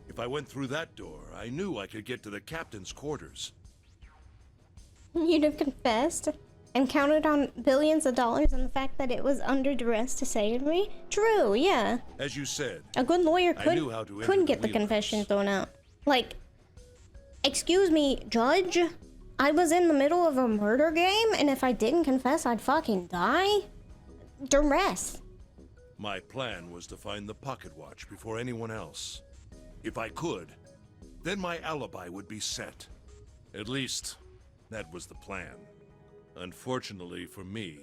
If I went through that door, I knew I could get to the captain's quarters. You'd have confessed and counted on billions of dollars and the fact that it was under duress to save me? True, yeah. As you said, a good lawyer couldn't get the confession thrown out. Like, excuse me, judge? I was in the middle of a murder game, and if I didn't confess, I'd fucking die? Duress. My plan was to find the pocket watch before anyone else. If I could, then my alibi would be set. At least, that was the plan. Unfortunately for me,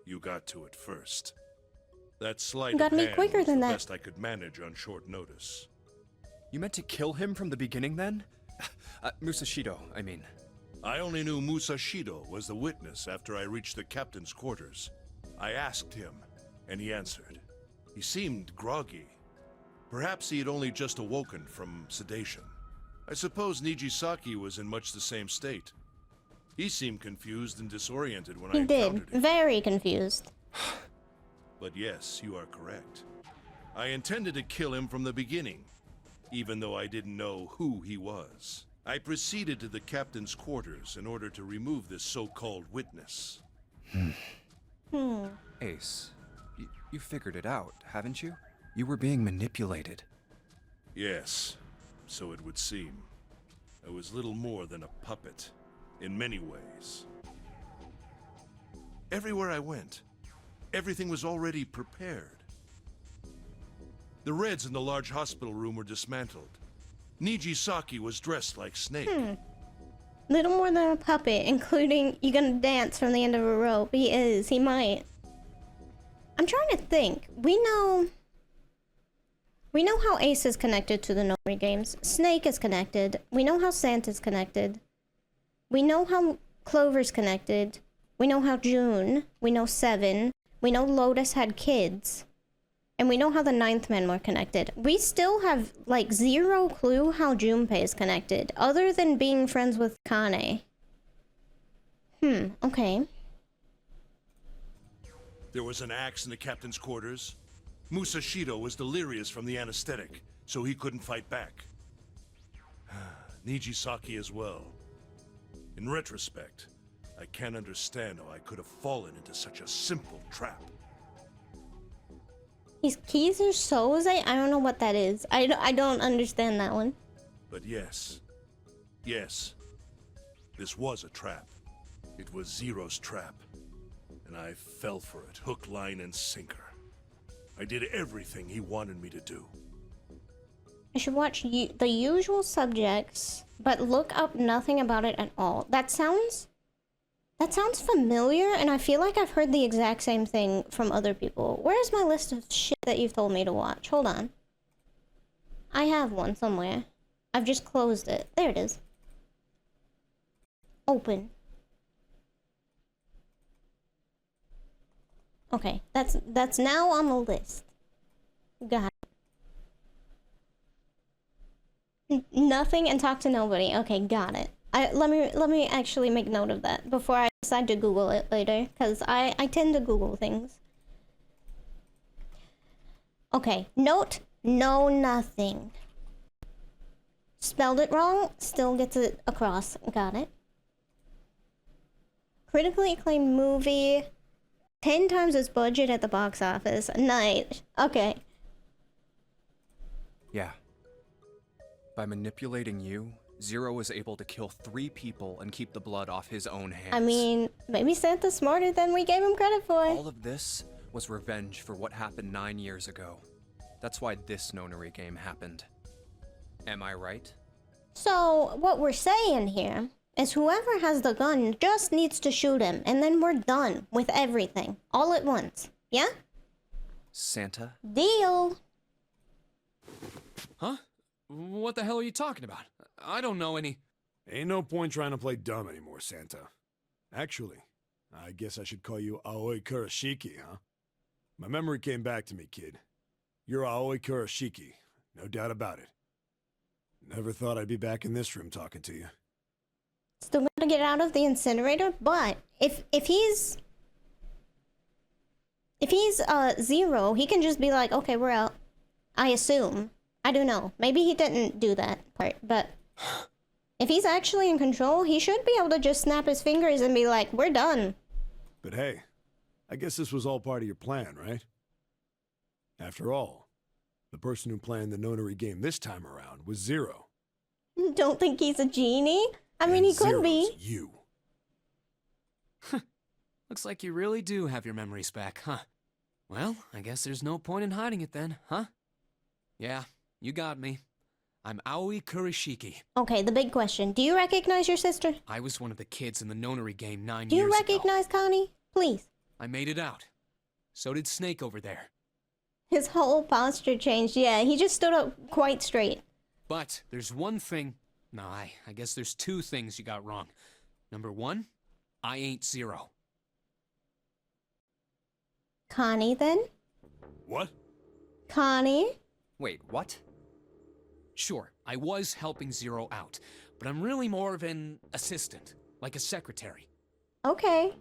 you got to it first. That sleight got of me hand quicker was than the that. best I could manage on short notice. You meant to kill him from the beginning then? Musashido, I mean. I only knew Musashido was the witness after I reached the captain's quarters. I asked him, and he answered. He seemed groggy. Perhaps he had only just awoken from sedation. I suppose Nijisaki was in much the same state. He seemed confused and disoriented when I encountered him. Very confused. But yes, you are correct. I intended to kill him from the beginning, even though I didn't know who he was. I proceeded to the captain's quarters in order to remove this so-called witness. Ace, you figured it out, haven't you? You were being manipulated. Yes, so it would seem. I was little more than a puppet, in many ways. Everywhere I went, everything was already prepared. The Reds in the large hospital room were dismantled. Nijisaki was dressed like Snake. Little more than a puppet, including you gonna dance from the end of a rope. He is. He might. I'm trying to think. We know how Ace is connected to the Nonary games. Snake is connected. We know how Santa's connected. We know how Clover's connected. We know how June. We know Seven. We know Lotus had kids. And we know how the Ninth Men were connected. We still have, like, zero clue how Junpei is connected, other than being friends with Kane. Okay. There was an axe in the captain's quarters. Musashido was delirious from the anesthetic, so he couldn't fight back. Nijisaki as well. In retrospect, I can't understand how I could have fallen into such a simple trap. His keys are Soze? I don't know what that is. I don't understand that one. But yes, this was a trap. It was Zero's trap. And I fell for it, hook, line, and sinker. I did everything he wanted me to do. I should watch The Usual Subjects, but look up nothing about it at all. That sounds familiar, and I feel like I've heard the exact same thing from other people. Where's my list of shit that you've told me to watch? Hold on. I have one somewhere. I've just closed it. There it is. Open. Okay, that's now on the list. Got it. Nothing and talk to nobody. Okay, got it. Let me actually make note of that before I decide to Google it later, because I tend to Google things. Okay, note, know nothing. spelled it wrong, still gets it across. Got it. Critically acclaimed movie. 10 times its budget at the box office. Nice. Okay. Yeah. By manipulating you, Zero was able to kill 3 people and keep the blood off his own hands. I mean, maybe Santa's smarter than we gave him credit for. All of this was revenge for what happened 9 years ago. That's why this Nonary game happened. Am I right? So, what we're saying here is whoever has the gun just needs to shoot him, and then we're done with everything, all at once. Yeah? Santa? Deal! Huh? What the hell are you talking about? I don't know any... Ain't no point trying to play dumb anymore, Santa. Actually, I guess I should call you Aoi Kurashiki, huh? My memory came back to me, kid. You're Aoi Kurashiki, no doubt about it. Never thought I'd be back in this room talking to you. Still gotta get out of the incinerator, but if he's Zero, he can just be like, okay, we're out. I assume. I don't know. Maybe he didn't do that part, but if he's actually in control, he should be able to just snap his fingers and be like, we're done. But hey, I guess this was all part of your plan, right? After all, the person who planned the Nonary game this time around was Zero. Don't think he's a genie? I mean, he could be. Zero's you. Looks like you really do have your memories back, huh? Well, I guess there's no point in hiding it then, huh? Yeah, you got me. I'm Aoi Kurashiki. Okay, the big question. Do you recognize your sister? I was one of the kids in the Nonary game 9 Do years you ago. recognize Connie? Please. I made it out. So did Snake over there. His whole posture changed. Yeah, he just stood up quite straight. But there's one thing... No, I guess there's 2 things you got wrong. Number 1, I ain't Zero. Connie, then? What? Connie? Wait, what? Sure, I was helping Zero out, but I'm really more of an assistant, like a secretary. Okay.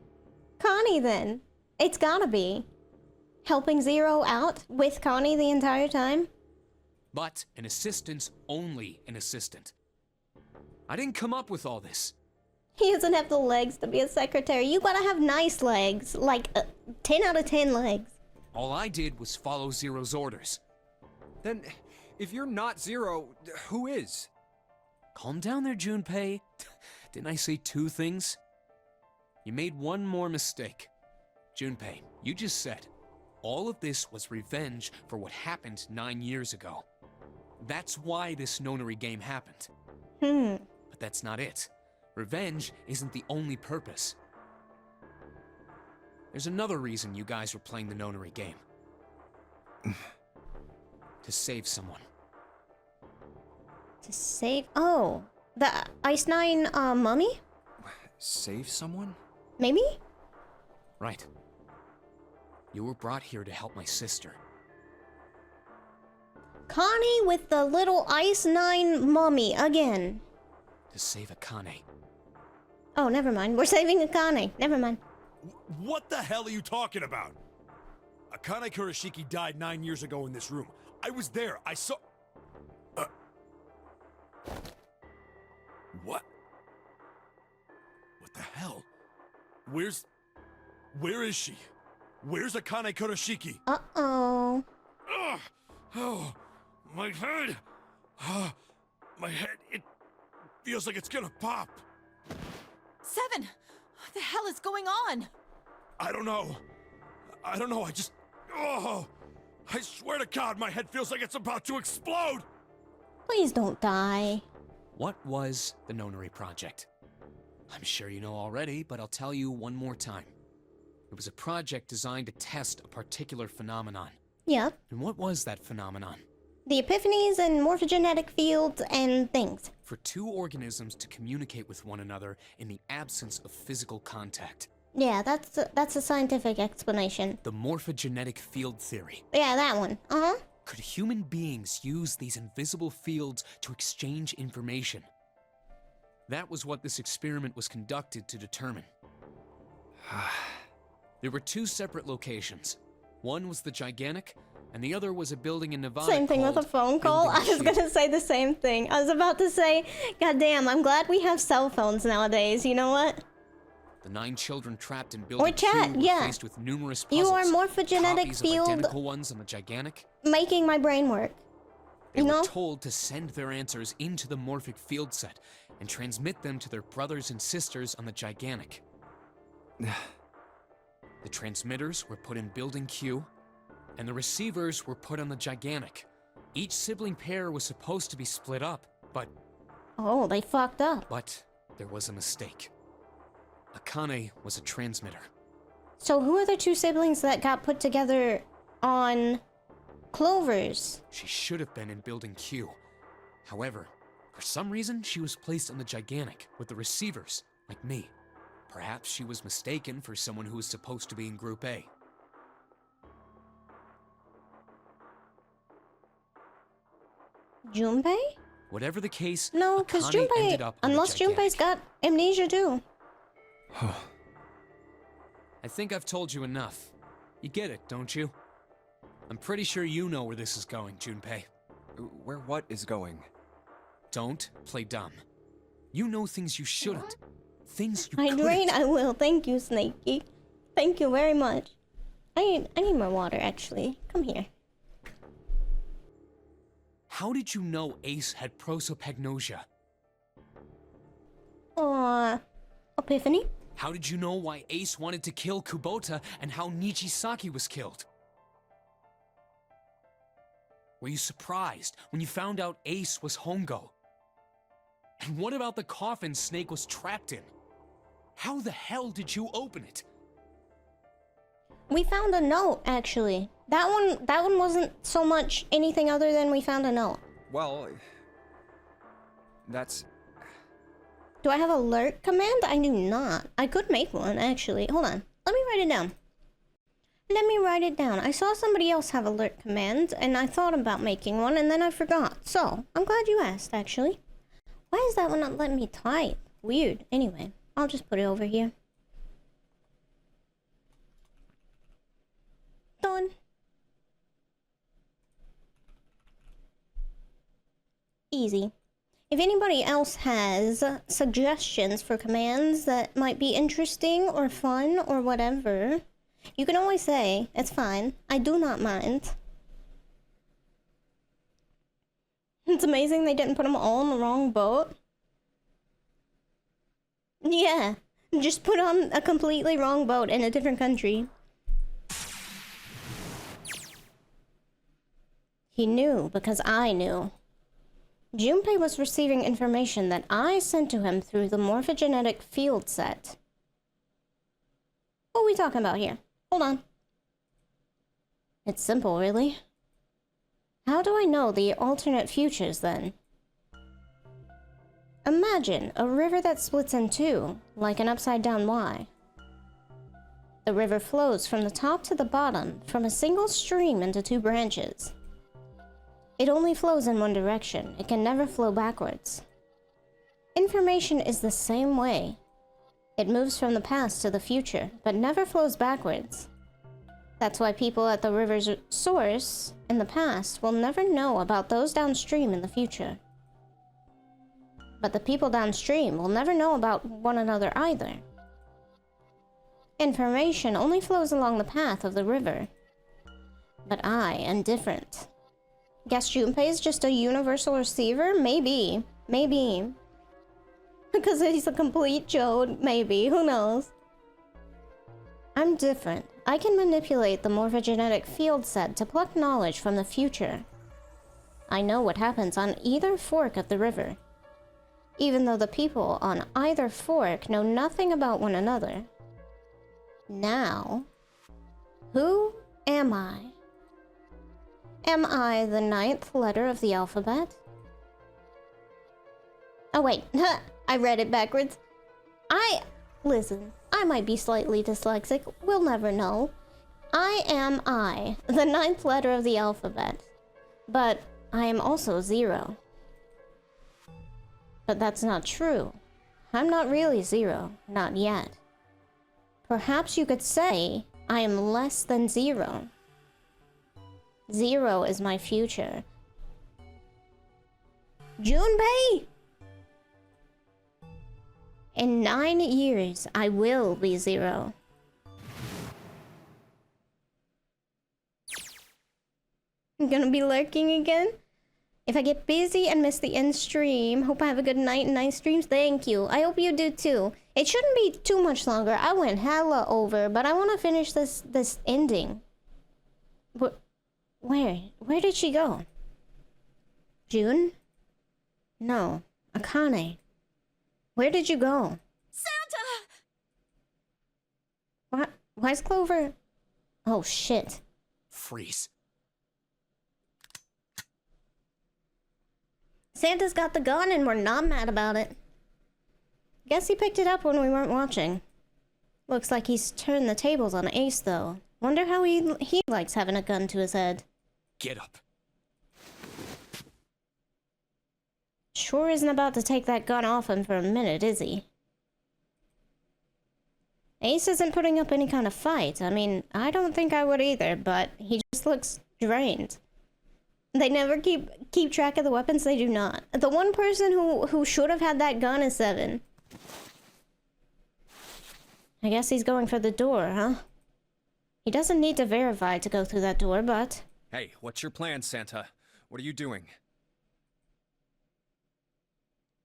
Connie, then. It's gotta be. Helping Zero out with Connie the entire time? But an assistant's only an assistant. I didn't come up with all this. He doesn't have the legs to be a secretary. You gotta have nice legs. Like, 10 out of 10 legs. All I did was follow Zero's orders. Then, if you're not Zero, who is? Calm down there, Junpei. Didn't I say 2 things? You made one more mistake. Junpei, you just said, all of this was revenge for what happened 9 years ago. That's why this Nonary game happened. But that's not it. Revenge isn't the only purpose. There's another reason you guys were playing the Nonary game. To save someone. To save... Oh. The Ice 9, mummy? Save someone? Maybe? Right. You were brought here to help my sister. Connie with the little Ice 9 mummy again. To save Akane. Oh, never mind. We're saving Akane. Never mind. What the hell are you talking about? Akane Kurashiki died 9 years ago in this room. I was there. I saw... What? What the hell? Where is she? Where's Akane Kurashiki? Uh-oh. Ugh. Oh, my head. My head, it feels like it's gonna pop. 7! What the hell is going on? I don't know. I just... Oh! I swear to God, my head feels like it's about to explode! Please don't die. What was the Nonary Project? I'm sure you know already, but I'll tell you one more time. It was a project designed to test a particular phenomenon. Yep. And what was that phenomenon? The epiphanies and morphogenetic fields and things. For 2 organisms to communicate with one another in the absence of physical contact. Yeah, that's a scientific explanation. The morphogenetic field theory. Yeah, that one. Uh-huh. Could human beings use these invisible fields to exchange information? That was what this experiment was conducted to determine. There were 2 separate locations. One was the gigantic, and the other was a building in Nevada. Same thing with a phone call. I was gonna say the same thing. I was about to say, goddamn, I'm glad we have cell phones nowadays. You know what? The 9 children trapped in building Or chat, Q were yeah. faced with numerous puzzles. You are morphogenetic copies of field identical ones on the gigantic. making my brain work. They You were know? told to send their answers into the morphic field set and transmit them to their brothers and sisters on the gigantic. The transmitters were put in building Q, and the receivers were put on the gigantic. Each sibling pair was supposed to be split up, but Oh, they fucked up. there was a mistake. Akane was a transmitter. So who are the 2 siblings that got put together on Clover's? She should have been in building Q. However, for some reason, she was placed on the gigantic with the receivers, like me. Perhaps she was mistaken for someone who was supposed to be in Group A. Junpei? Whatever the case, No, because Akane ended Junpei, up on the unless gigantic. Junpei's got amnesia too. I think I've told you enough. You get it, don't you? I'm pretty sure you know where this is going, Junpei. Where what is going? Don't play dumb. You know things you shouldn't. Things you Hydrate, couldn't. I will. Thank you, Snakey. Thank you very much. I need more water, actually. Come here. How did you know Ace had prosopagnosia? Epiphany? How did you know why Ace wanted to kill Kubota and how Nijisaki was killed? Were you surprised when you found out Ace was Hongo? And what about the coffin Snake was trapped in? How the hell did you open it? We found a note, actually. That one wasn't so much anything other than we found a note. Well, that's... Do I have alert command? I do not. I could make one, actually. Hold on. Let me write it down. Let me write it down. I saw somebody else have alert command, and I thought about making one, and then I forgot. So, I'm glad you asked, actually. Why is that one not letting me type? Weird. Anyway, I'll just put it over here. Done. Easy. If anybody else has suggestions for commands that might be interesting or fun or whatever, you can always say, it's fine. I do not mind. It's amazing they didn't put them all on the wrong boat. Yeah, just put on a completely wrong boat in a different country. He knew because I knew. Junpei was receiving information that I sent to him through the morphogenetic field set. What are we talking about here? Hold on. It's simple, really. How do I know the alternate futures, then? Imagine a river that splits in two, like an upside-down Y. The river flows from the top to the bottom, from a single stream into 2 branches. It only flows in one direction. It can never flow backwards. Information is the same way. It moves from the past to the future, but never flows backwards. That's why people at the river's source in the past will never know about those downstream in the future. But the people downstream will never know about one another either. Information only flows along the path of the river. But I am different. Guess Junpei is just a universal receiver? Maybe. Maybe. Because he's a complete chode? Maybe. Who knows? I'm different. I can manipulate the morphogenetic field set to pluck knowledge from the future. I know what happens on either fork of the river. Even though the people on either fork know nothing about one another. Now, who am I? Am I the 9th letter of the alphabet? Oh wait, I read it backwards. Listen, I might be slightly dyslexic, we'll never know. I am the 9th letter of the alphabet. But I am also 0. But that's not true. I'm not really 0, not yet. Perhaps you could say I am less than 0. 0 is my future. Junpei! In 9 years, I will be 0. I'm gonna be lurking again. If I get busy and miss the end stream, hope I have a good night and nice streams. Thank you. I hope you do too. It shouldn't be too much longer. I went hella over, but I want to finish this ending. Where did she go? June? No. Akane. Where did you go? Santa! What? Why's Clover? Oh shit. Freeze. Santa's got the gun and we're not mad about it. Guess he picked it up when we weren't watching. Looks like he's turned the tables on Ace though. Wonder how he likes having a gun to his head. Get up. Sure isn't about to take that gun off him for a minute, is he? Ace isn't putting up any kind of fight. I mean, I don't think I would either, but he just looks drained. They never keep track of the weapons. They do not. The one person who should have had that gun is 7. I guess he's going for the door, huh? He doesn't need to verify to go through that door, but... Hey, what's your plan, Santa? What are you doing?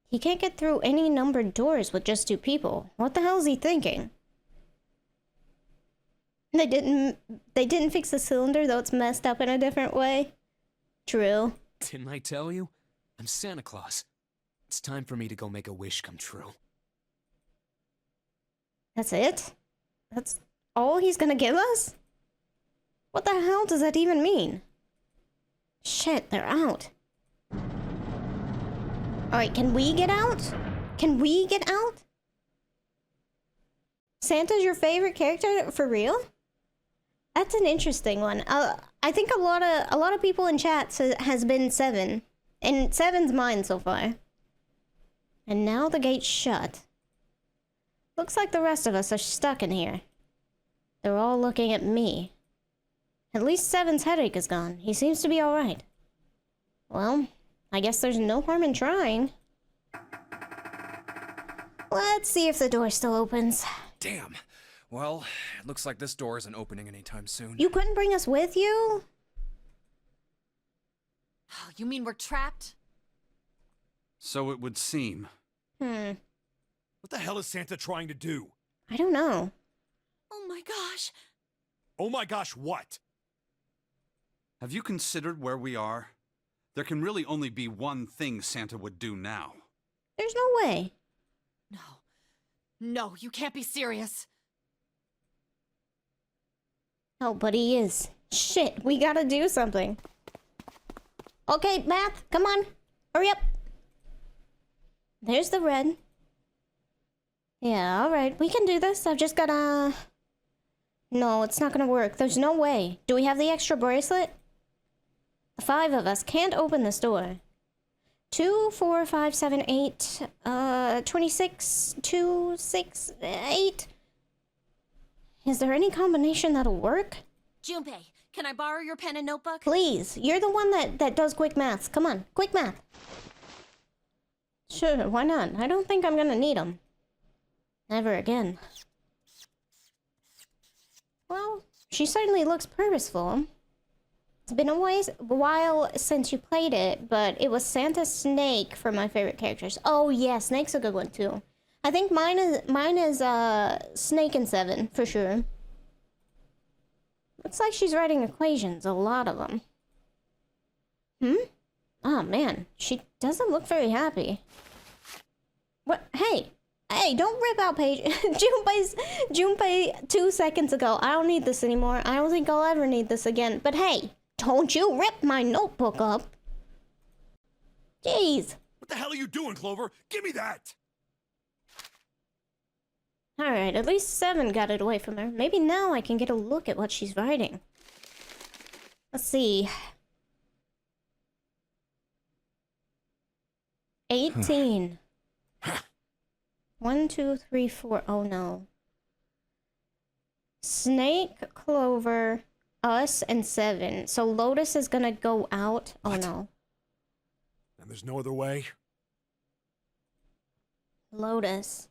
He can't get through any numbered doors with just 2 people. What the hell is he thinking? They didn't fix the cylinder, though it's messed up in a different way. True. Didn't I tell you? I'm Santa Claus. It's time for me to go make a wish come true. That's it? That's all he's gonna give us? What the hell does that even mean? Shit, they're out. Alright, can we get out? Can we get out? Santa's your favorite character for real? That's an interesting one. I think a lot of people in chat has been 7. And 7's mine so far. And now the gate's shut. Looks like the rest of us are stuck in here. They're all looking at me. At least 7's headache is gone. He seems to be alright. Well, I guess there's no harm in trying. Let's see if the door still opens. Damn. Well, it looks like this door isn't opening anytime soon. You couldn't bring us with you? Oh, you mean we're trapped? So it would seem. What the hell is Santa trying to do? I don't know. Oh my gosh. Oh my gosh, what? Have you considered where we are? There can really only be one thing Santa would do now. There's no way. No. No, you can't be serious. Oh, but he is. Shit, we gotta do something. Okay, Math, come on. Hurry up. There's the red. Yeah, alright, we can do this. I've just gotta... No, it's not gonna work. There's no way. Do we have the extra bracelet? The 5 of us can't open this door. 2, 4, 5, 7, 8, 26, 2, 6, 8. Is there any combination that'll work? Junpei, can I borrow your pen and notebook? Please, you're the one that does quick maths. Come on, quick math. Sure, why not? I don't think I'm gonna need them. Never again. Well, she certainly looks purposeful. It's been a while since you played it, but it was Santa Snake for my favorite characters. Oh yeah, Snake's a good one too. I think mine is Snake and 7 for sure. Looks like she's writing equations, a lot of them. Oh man, she doesn't look very happy. What? Hey, don't rip out page. Junpei 2 seconds ago. I don't need this anymore. I don't think I'll ever need this again. But hey, don't you rip my notebook up. Jeez. What the hell are you doing, Clover? Give me that! Alright, at least 7 got it away from her. Maybe now I can get a look at what she's writing. Let's see. 18. 1, 2, 3, 4. Oh no. Snake, Clover, us and 7. So Lotus is gonna go out. Oh What? no. And there's no other way? Lotus.